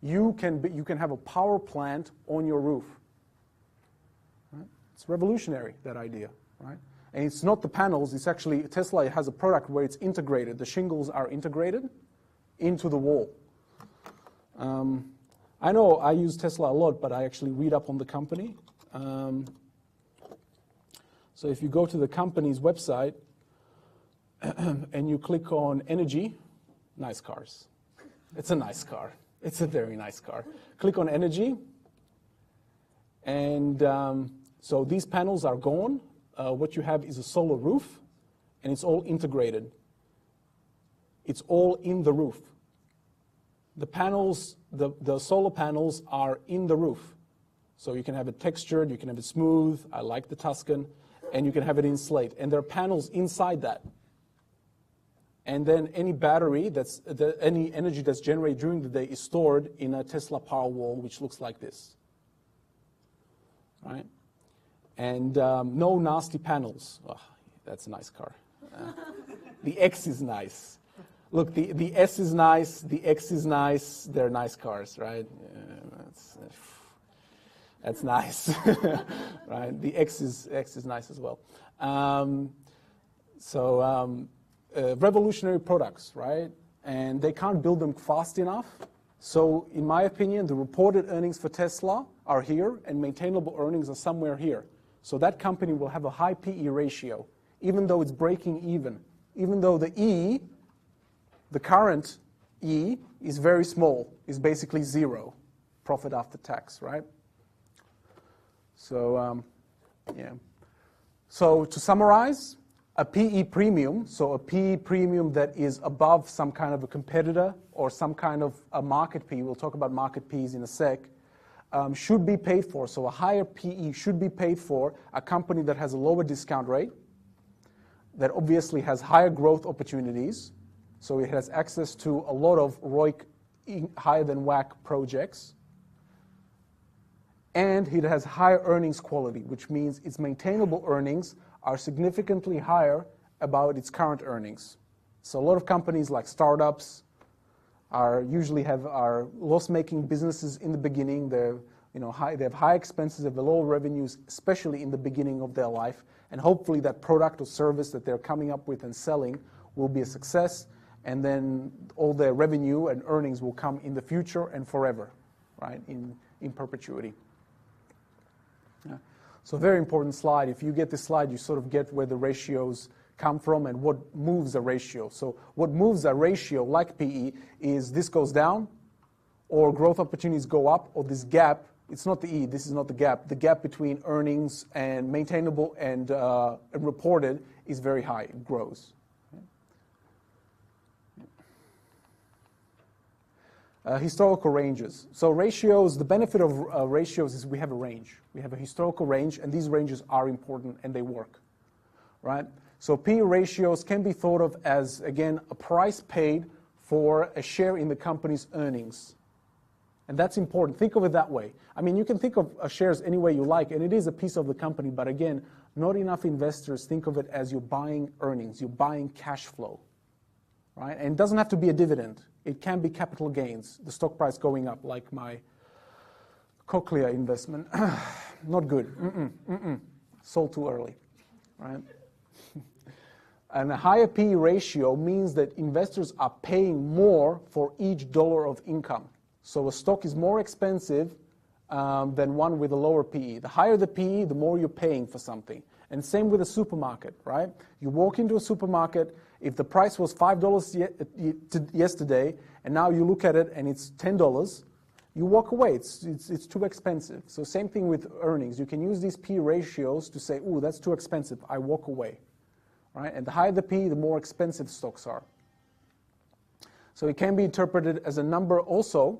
You can have a power plant on your roof. Right? It's revolutionary, that idea, right? And it's not the panels, it's actually, Tesla has a product where it's integrated. The shingles are integrated into the wall. I know I use Tesla a lot, but I actually read up on the company. So if you go to the company's website and you click on energy, nice cars. It's a nice car. It's a very nice car. Click on energy, And so these panels are gone. What you have is a solar roof, and it's all integrated. It's all in the roof. The panels, the solar panels are in the roof. So you can have it textured, you can have it smooth. I like the Tuscan. And you can have it in slate. And there are panels inside that. And then any battery, any energy that's generated during the day is stored in a Tesla Powerwall, which looks like this. Right? And no nasty panels. Oh, that's a nice car. The X is nice. Look, the S is nice, the X is nice. They're nice cars, right? That's nice, right? The X is nice as well. Revolutionary products, right? And they can't build them fast enough. So in my opinion, the reported earnings for Tesla are here, and maintainable earnings are somewhere here. So that company will have a high PE ratio, even though it's breaking even. Even though the E, the current E, is very small, is basically zero, profit after tax, right? So, yeah. So to summarize, a PE premium, so a PE premium that is above some kind of a competitor or some kind of a market PE, we'll talk about market PEs in a sec, should be paid for. So a higher PE should be paid for a company that has a lower discount rate, that obviously has higher growth opportunities, so it has access to a lot of ROIC higher than WACC projects, and it has higher earnings quality, which means its maintainable earnings are significantly higher about its current earnings. So a lot of companies like startups usually are loss-making businesses in the beginning. They have high expenses, they have low revenues, especially in the beginning of their life, and hopefully that product or service that they're coming up with and selling will be a success, and then all their revenue and earnings will come in the future and forever, right, in perpetuity. Yeah. So a very important slide. If you get this slide, you sort of get where the ratios come from and what moves a ratio. So what moves a ratio, like PE, is this goes down, or growth opportunities go up, or this gap. It's not the E, this is not the gap. The gap between earnings and maintainable and reported is very high, it grows. Historical ranges. So ratios, the benefit of ratios is we have a range. We have a historical range, and these ranges are important and they work, right? So PE ratios can be thought of as, again, a price paid for a share in the company's earnings. And that's important. Think of it that way. I mean, you can think of shares any way you like, and it is a piece of the company, but again, not enough investors think of it as you're buying earnings, you're buying cash flow, right? And it doesn't have to be a dividend. It can be capital gains, the stock price going up, like my Cochlear investment. Not good. Sold too early, right? And a higher PE ratio means that investors are paying more for each dollar of income. So a stock is more expensive than one with a lower PE. The higher the PE, the more you're paying for something. And same with a supermarket, right? You walk into a supermarket, if the price was $5 yesterday, and now you look at it and it's $10, you walk away. It's too expensive. So same thing with earnings. You can use these PE ratios to say, ooh, that's too expensive. I walk away, right? And the higher the PE, the more expensive stocks are. So it can be interpreted as a number also.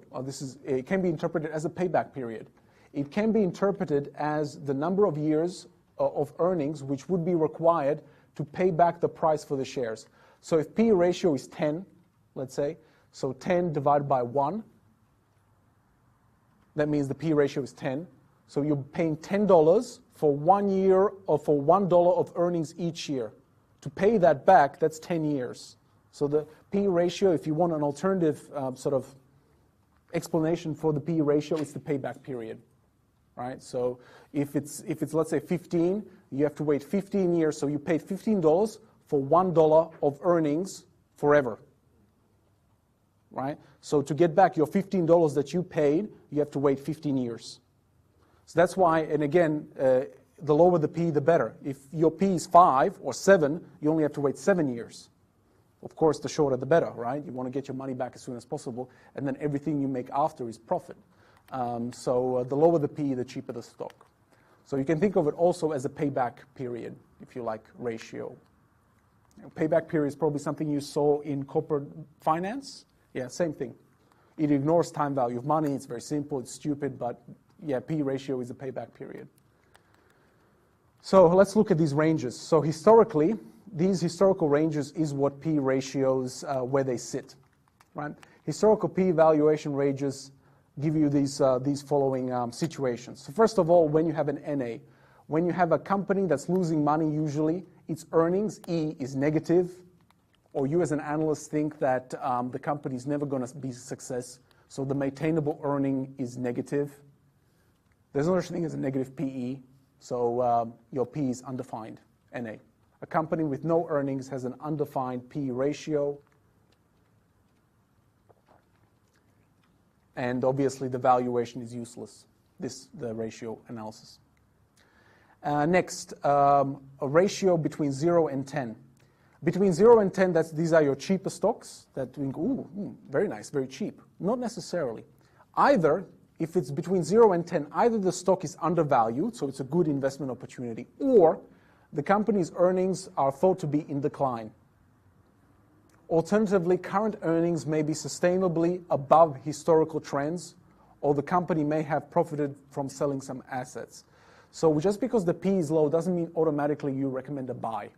It can be interpreted as a payback period. It can be interpreted as the number of years of earnings which would be required to pay back the price for the shares. So if PE ratio is 10, let's say, so 10 divided by 1, that means the PE ratio is 10. So you're paying $10 for 1 year or for $1 of earnings each year. To pay that back, that's 10 years. So the PE ratio, if you want an alternative sort of explanation for the PE ratio, it's the payback period. Right? So if it's let's say 15, you have to wait 15 years, so you paid $15 for $1 of earnings forever. Right? So to get back your $15 that you paid, you have to wait 15 years. So that's why, and again, the lower the PE, the better. If your PE is 5 or 7, you only have to wait 7 years. Of course, the shorter the better, right? You want to get your money back as soon as possible, and then everything you make after is profit. So the lower the PE, the cheaper the stock. So you can think of it also as a payback period, if you like, ratio. Payback period is probably something you saw in corporate finance. Yeah, same thing. It ignores time value of money. It's very simple. It's stupid, but yeah, P ratio is a payback period. So let's look at these ranges. So historically, these historical ranges is what P ratios, where they sit, right? Historical P valuation ranges give you these following situations. So first of all, when you have an NA, when you have a company that's losing money usually, its earnings, E, is negative, or you as an analyst think that the company is never going to be a success, so the maintainable earning is negative. There's no such thing as a negative PE, so your P is undefined, NA. A company with no earnings has an undefined P ratio, and obviously the valuation is useless, the ratio analysis. Next, a ratio between 0 and 10. Between 0 and 10, these are your cheaper stocks that think, ooh, very nice, very cheap. Not necessarily. Either, if it's between 0 and 10, either the stock is undervalued, so it's a good investment opportunity, or the company's earnings are thought to be in decline. Alternatively, current earnings may be sustainably above historical trends, or the company may have profited from selling some assets. So just because the P is low doesn't mean automatically you recommend a buy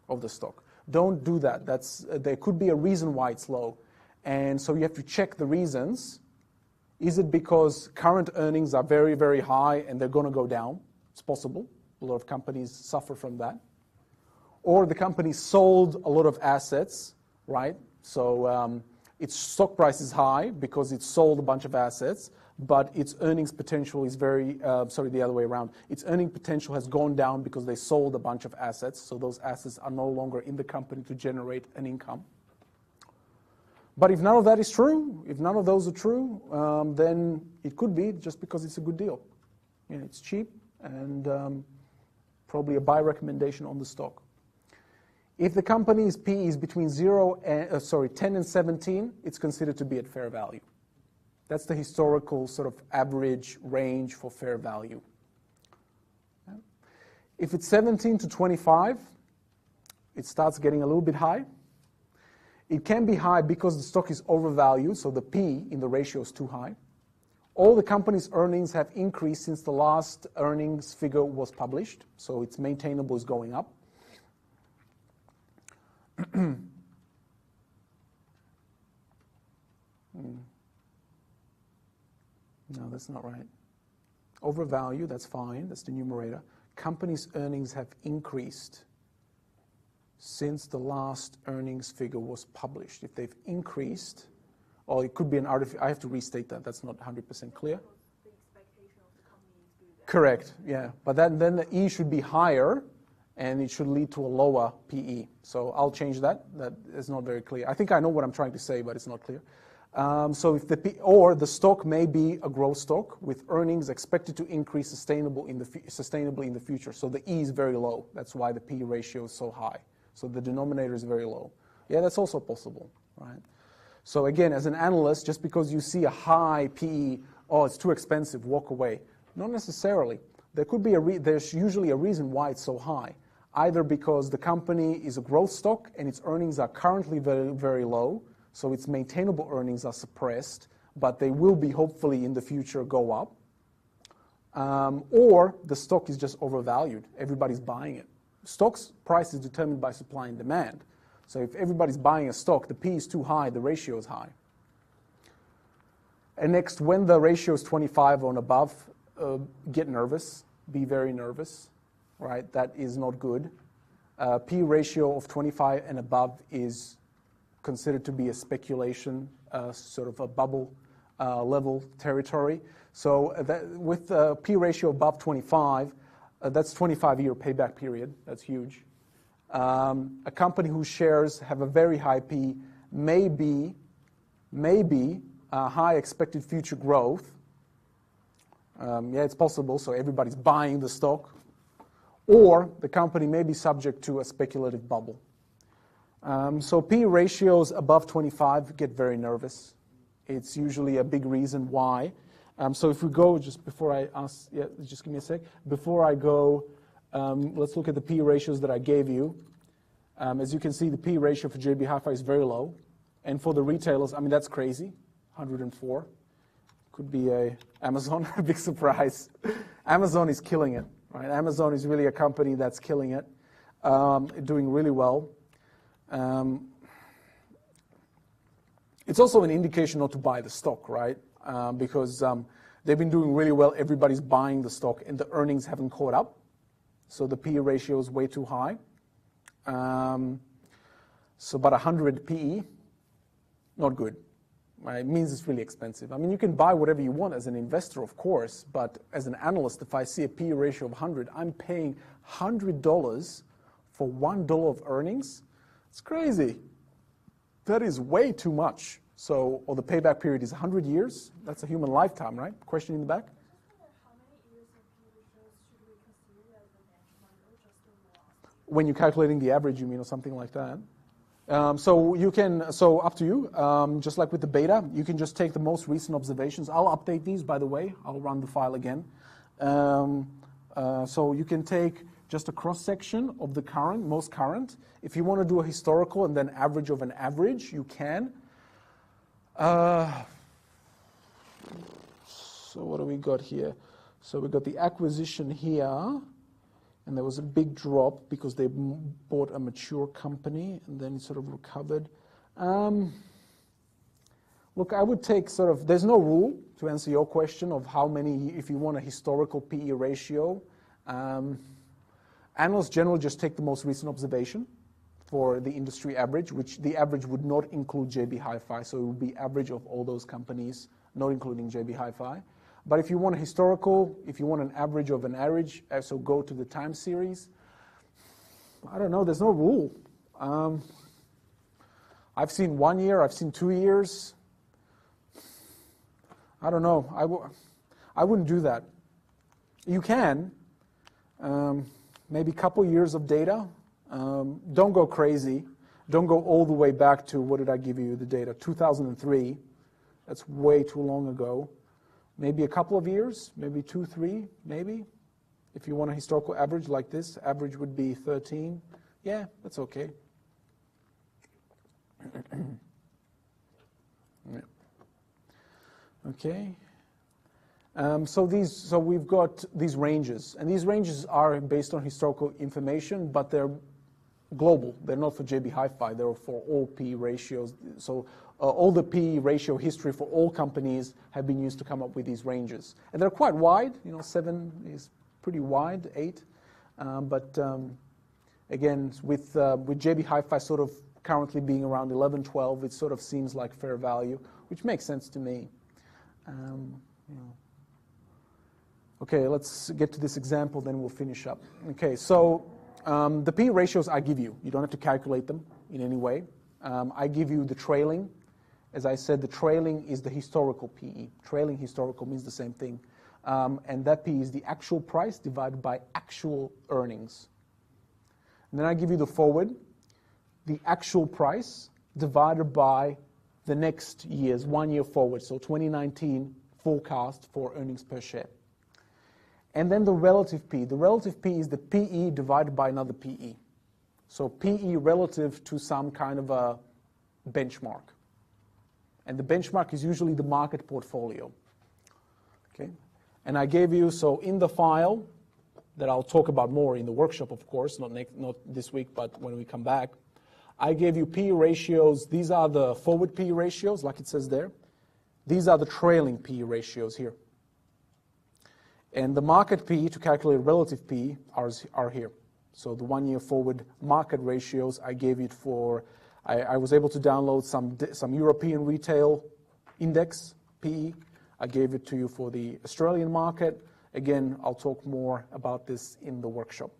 of the stock. Don't do that. There could be a reason why it's low. And so you have to check the reasons. Is it because current earnings are very, very high and they're going to go down? It's possible. A lot of companies suffer from that. Or the company sold a lot of assets, right? So its stock price is high because it sold a bunch of assets, but its earnings potential is the other way around. Its earning potential has gone down because they sold a bunch of assets, so those assets are no longer in the company to generate an income. But if none of that is true, if none of those are true, then it could be just because it's a good deal. You know, it's cheap and probably a buy recommendation on the stock. If the company's PE is between 10 and 17, it's considered to be at fair value. That's the historical sort of average range for fair value. If it's 17 to 25, it starts getting a little bit high. It can be high because the stock is overvalued, so the P in the ratio is too high. All the company's earnings have increased since the last earnings figure was published, so its maintainable is going up. No, that's not right. Overvalue, that's fine. That's the numerator. Company's earnings have increased since the last earnings figure was published. If they've increased, or it could be an artificial, I have to restate that. That's not 100% clear. The expectation of the company is good. Correct, yeah. But then the E should be higher, and it should lead to a lower PE. So I'll change that. That is not very clear. I think I know what I'm trying to say, but it's not clear. So if the stock may be a growth stock with earnings expected to increase sustainably in the future. So the E is very low. That's why the P ratio is so high. So the denominator is very low. Yeah, that's also possible, right? So again, as an analyst, just because you see a high PE, oh, it's too expensive, walk away. Not necessarily. There could be there's usually a reason why it's so high. Either because the company is a growth stock and its earnings are currently very, very low, so its maintainable earnings are suppressed, but they will be hopefully in the future go up. Or the stock is just overvalued. Everybody's buying it. Stock's price is determined by supply and demand. So if everybody's buying a stock, the P is too high, the ratio is high. And next, when the ratio is 25 or above, get nervous, be very nervous, right? That is not good. P ratio of 25 and above is considered to be a speculation, sort of a bubble level territory. So with a P ratio above 25, that's 25-year payback period. That's huge. A company whose shares have a very high P may be high expected future growth. Yeah, it's possible, so everybody's buying the stock. Or the company may be subject to a speculative bubble. So P ratios above 25 get very nervous. It's usually a big reason why. So if we go, just before I ask, yeah, just give me a sec. Before I go, let's look at the P ratios that I gave you. As you can see, the P ratio for JB Hi-Fi is very low. And for the retailers, I mean, that's crazy, 104. Could be a Amazon, a big surprise. Amazon is killing it, right? Amazon is really a company that's killing it, doing really well. It's also an indication not to buy the stock, right? Because they've been doing really well. Everybody's buying the stock, and the earnings haven't caught up. So the PE ratio is way too high. So about 100 PE, not good. Right? It means it's really expensive. I mean, you can buy whatever you want as an investor, of course, but as an analyst, if I see a PE ratio of 100, I'm paying $100 for $1 of earnings. It's crazy. That is way too much. So, or the payback period is 100 years. That's a human lifetime, right? Question in the back? How many years of P ratios should we consider as the benchmark or just the last? When you're calculating the average, you mean, or something like that. So you can, so up to you, just like with the beta, you can just take the most recent observations. I'll update these, by the way. I'll run the file again. So you can take just a cross-section of the current, most current. If you want to do a historical and then average of an average, you can. So what do we got here? So we got the acquisition here. And there was a big drop because they bought a mature company, and then it sort of recovered. Look, I would take sort of, there's no rule to answer your question of how many, if you want a historical PE ratio. Analysts generally just take the most recent observation for the industry average, which the average would not include JB Hi-Fi, so it would be average of all those companies, not including JB Hi-Fi. But if you want a historical, if you want an average of an average, so go to the time series. I don't know, there's no rule. I've seen 1 year, I've seen 2 years. I don't know, I wouldn't do that. You can, maybe a couple years of data. Don't go crazy. Don't go all the way back to, what did I give you the data, 2003. That's way too long ago. Maybe a couple of years, maybe 2, 3, maybe. If you want a historical average like this, average would be 13. Yeah, that's okay. Yeah. Okay. So we've got these ranges, and these ranges are based on historical information, but they're global. They're not for JB Hi-Fi. They're for all PE ratios. So all the PE ratio history for all companies have been used to come up with these ranges. And they're quite wide. 7 is pretty wide, 8. But again, with JB Hi-Fi sort of currently being around 11, 12, it sort of seems like fair value, which makes sense to me. Okay, let's get to this example, then we'll finish up. Okay, so the PE ratios I give you. You don't have to calculate them in any way. I give you the trailing. As I said, the trailing is the historical PE. Trailing historical means the same thing. And that PE is the actual price divided by actual earnings. And then I give you the forward, the actual price divided by the next year's 1 year forward, so 2019 forecast for earnings per share. And then the relative PE. The relative PE is the PE divided by another PE. So PE relative to some kind of a benchmark. And the benchmark is usually the market portfolio. Okay? And I gave you, so in the file, that I'll talk about more in the workshop, of course, not this week, but when we come back, I gave you PE ratios. These are the forward PE ratios, like it says there. These are the trailing PE ratios here. And the market PE, to calculate relative PE, are here. So the 1 year forward market ratios, I gave it for, I was able to download some European retail index PE. I gave it to you for the Australian market. Again, I'll talk more about this in the workshop.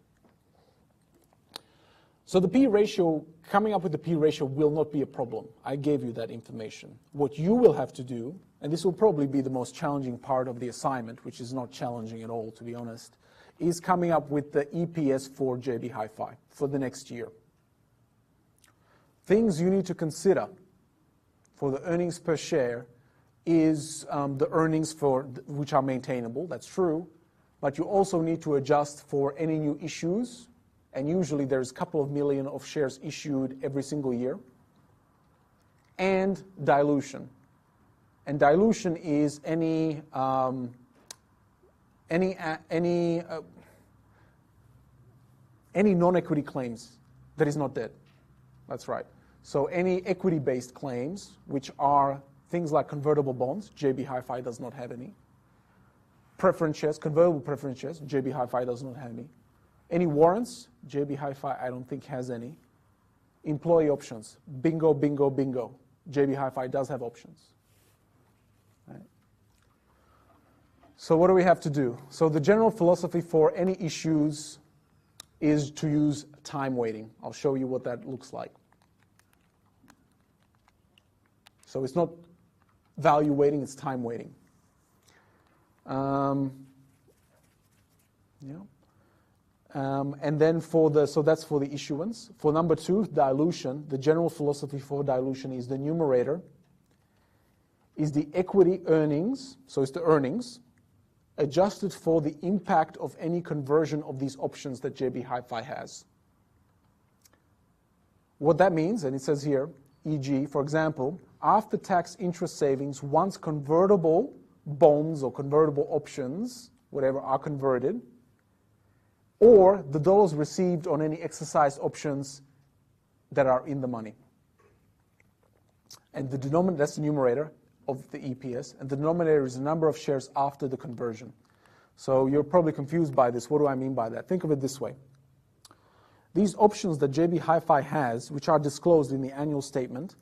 So the PE ratio, coming up with the PE ratio will not be a problem. I gave you that information. What you will have to do, and this will probably be the most challenging part of the assignment, which is not challenging at all, to be honest, is coming up with the EPS for JB Hi-Fi for the next year. Things you need to consider for the earnings per share is the earnings which are maintainable. That's true. But you also need to adjust for any new issues. And usually there's a couple of million of shares issued every single year. And dilution. And dilution is any non-equity claims that is not debt. That's right. So any equity-based claims, which are things like convertible bonds, JB Hi-Fi does not have any. Preference shares, convertible preference shares, JB Hi-Fi does not have any. Any warrants, JB Hi-Fi I don't think has any. Employee options, bingo, bingo, bingo. JB Hi-Fi does have options. Right. So what do we have to do? So the general philosophy for any issues is to use time weighting. I'll show you what that looks like. So it's not value weighting, it's time weighting. And then so that's for the issuance. For number 2, dilution, the general philosophy for dilution is the numerator is the equity earnings, so it's the earnings, adjusted for the impact of any conversion of these options that JB Hi-Fi has. What that means, and it says here, e.g., for example, after-tax interest savings once convertible bonds or convertible options, whatever, are converted, or the dollars received on any exercised options that are in the money. And the denominator, that's the numerator of the EPS, and the denominator is the number of shares after the conversion. So you're probably confused by this. What do I mean by that? Think of it this way. These options that JB Hi-Fi has, which are disclosed in the annual statement,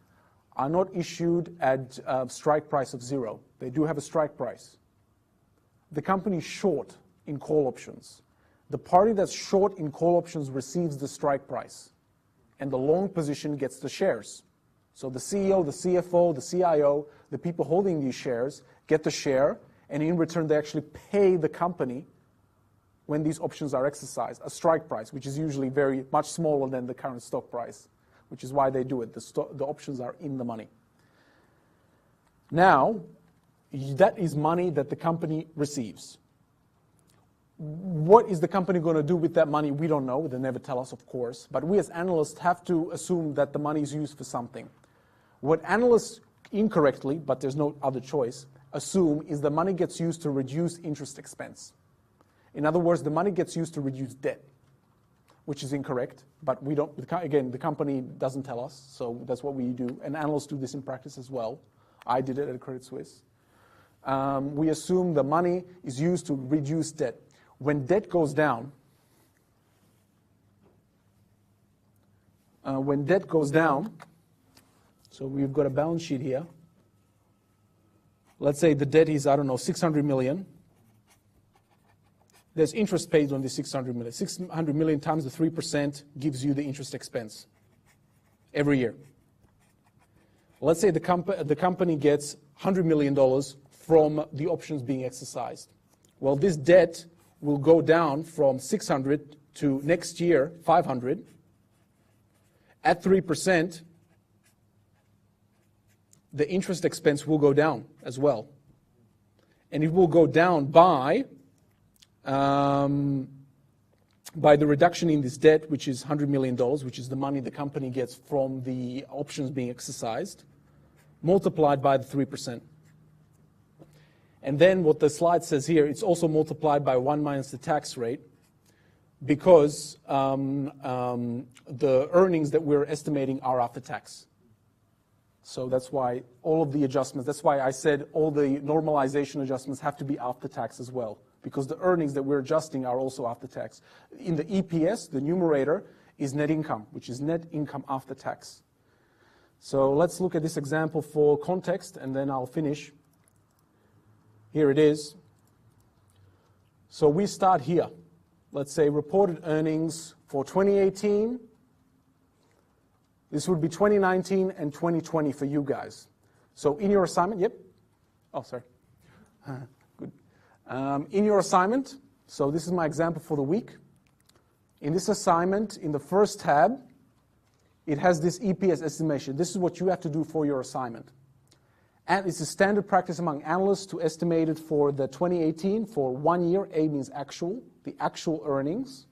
are not issued at strike price of 0. They do have a strike price. The company is short in call options. The party that's short in call options receives the strike price, and the long position gets the shares. So the CEO, the CFO, the CIO, the people holding these shares get the share, and in return they actually pay the company when these options are exercised, a strike price, which is usually very much smaller than the current stock price, which is why they do it. The options are in the money. Now, that is money that the company receives. What is the company going to do with that money? We don't know. They never tell us, of course. But we as analysts have to assume that the money is used for something. What analysts incorrectly, but there's no other choice, assume is the money gets used to reduce interest expense. In other words, the money gets used to reduce debt, which is incorrect, but we don't, again, the company doesn't tell us, so that's what we do, and analysts do this in practice as well. I did it at Credit Suisse. We assume the money is used to reduce debt. When debt goes down, so we've got a balance sheet here. Let's say the debt is, 600 million. There's interest paid on the 600 million. 600 million times the 3% gives you the interest expense every year. Let's say the company gets $100 million from the options being exercised. Well, this debt will go down from 600 to next year 500. At 3%, the interest expense will go down as well. And it will go down by the reduction in this debt, which is $100 million, which is the money the company gets from the options being exercised, multiplied by the 3%. And then what the slide says here, it's also multiplied by 1 minus the tax rate, because the earnings that we're estimating are after tax. So that's why all of the adjustments, that's why I said all the normalization adjustments have to be after tax as well, because the earnings that we're adjusting are also after tax. In the EPS, the numerator is net income, which is net income after tax. So let's look at this example for context, and then I'll finish. Here it is. So we start here. Let's say reported earnings for 2018. This would be 2019 and 2020 for you guys. So in your assignment, yep. Oh, sorry. Good. In your assignment, so this is my example for the week. In this assignment, in the first tab, it has this EPS estimation. This is what you have to do for your assignment. And it's a standard practice among analysts to estimate it for the 2018 for 1 year. A means actual, the actual earnings.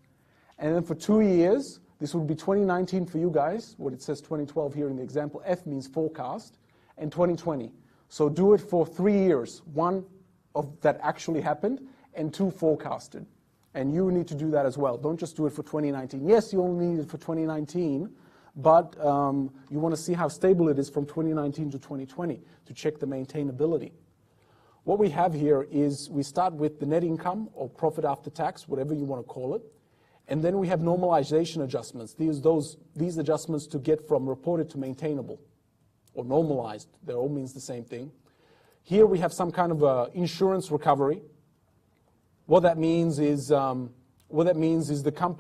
And then for 2 years, this would be 2019 for you guys, what it says 2012 here in the example. F means forecast, and 2020. So do it for 3 years. 1 of that actually happened, and 2 forecasted. And you need to do that as well. Don't just do it for 2019. Yes, you only need it for 2019, but you want to see how stable it is from 2019 to 2020 to check the maintainability. What we have here is we start with the net income or profit after tax, whatever you want to call it. And then we have normalization adjustments. These adjustments to get from reported to maintainable or normalized. They all means the same thing. Here we have some kind of insurance recovery. What that means is the company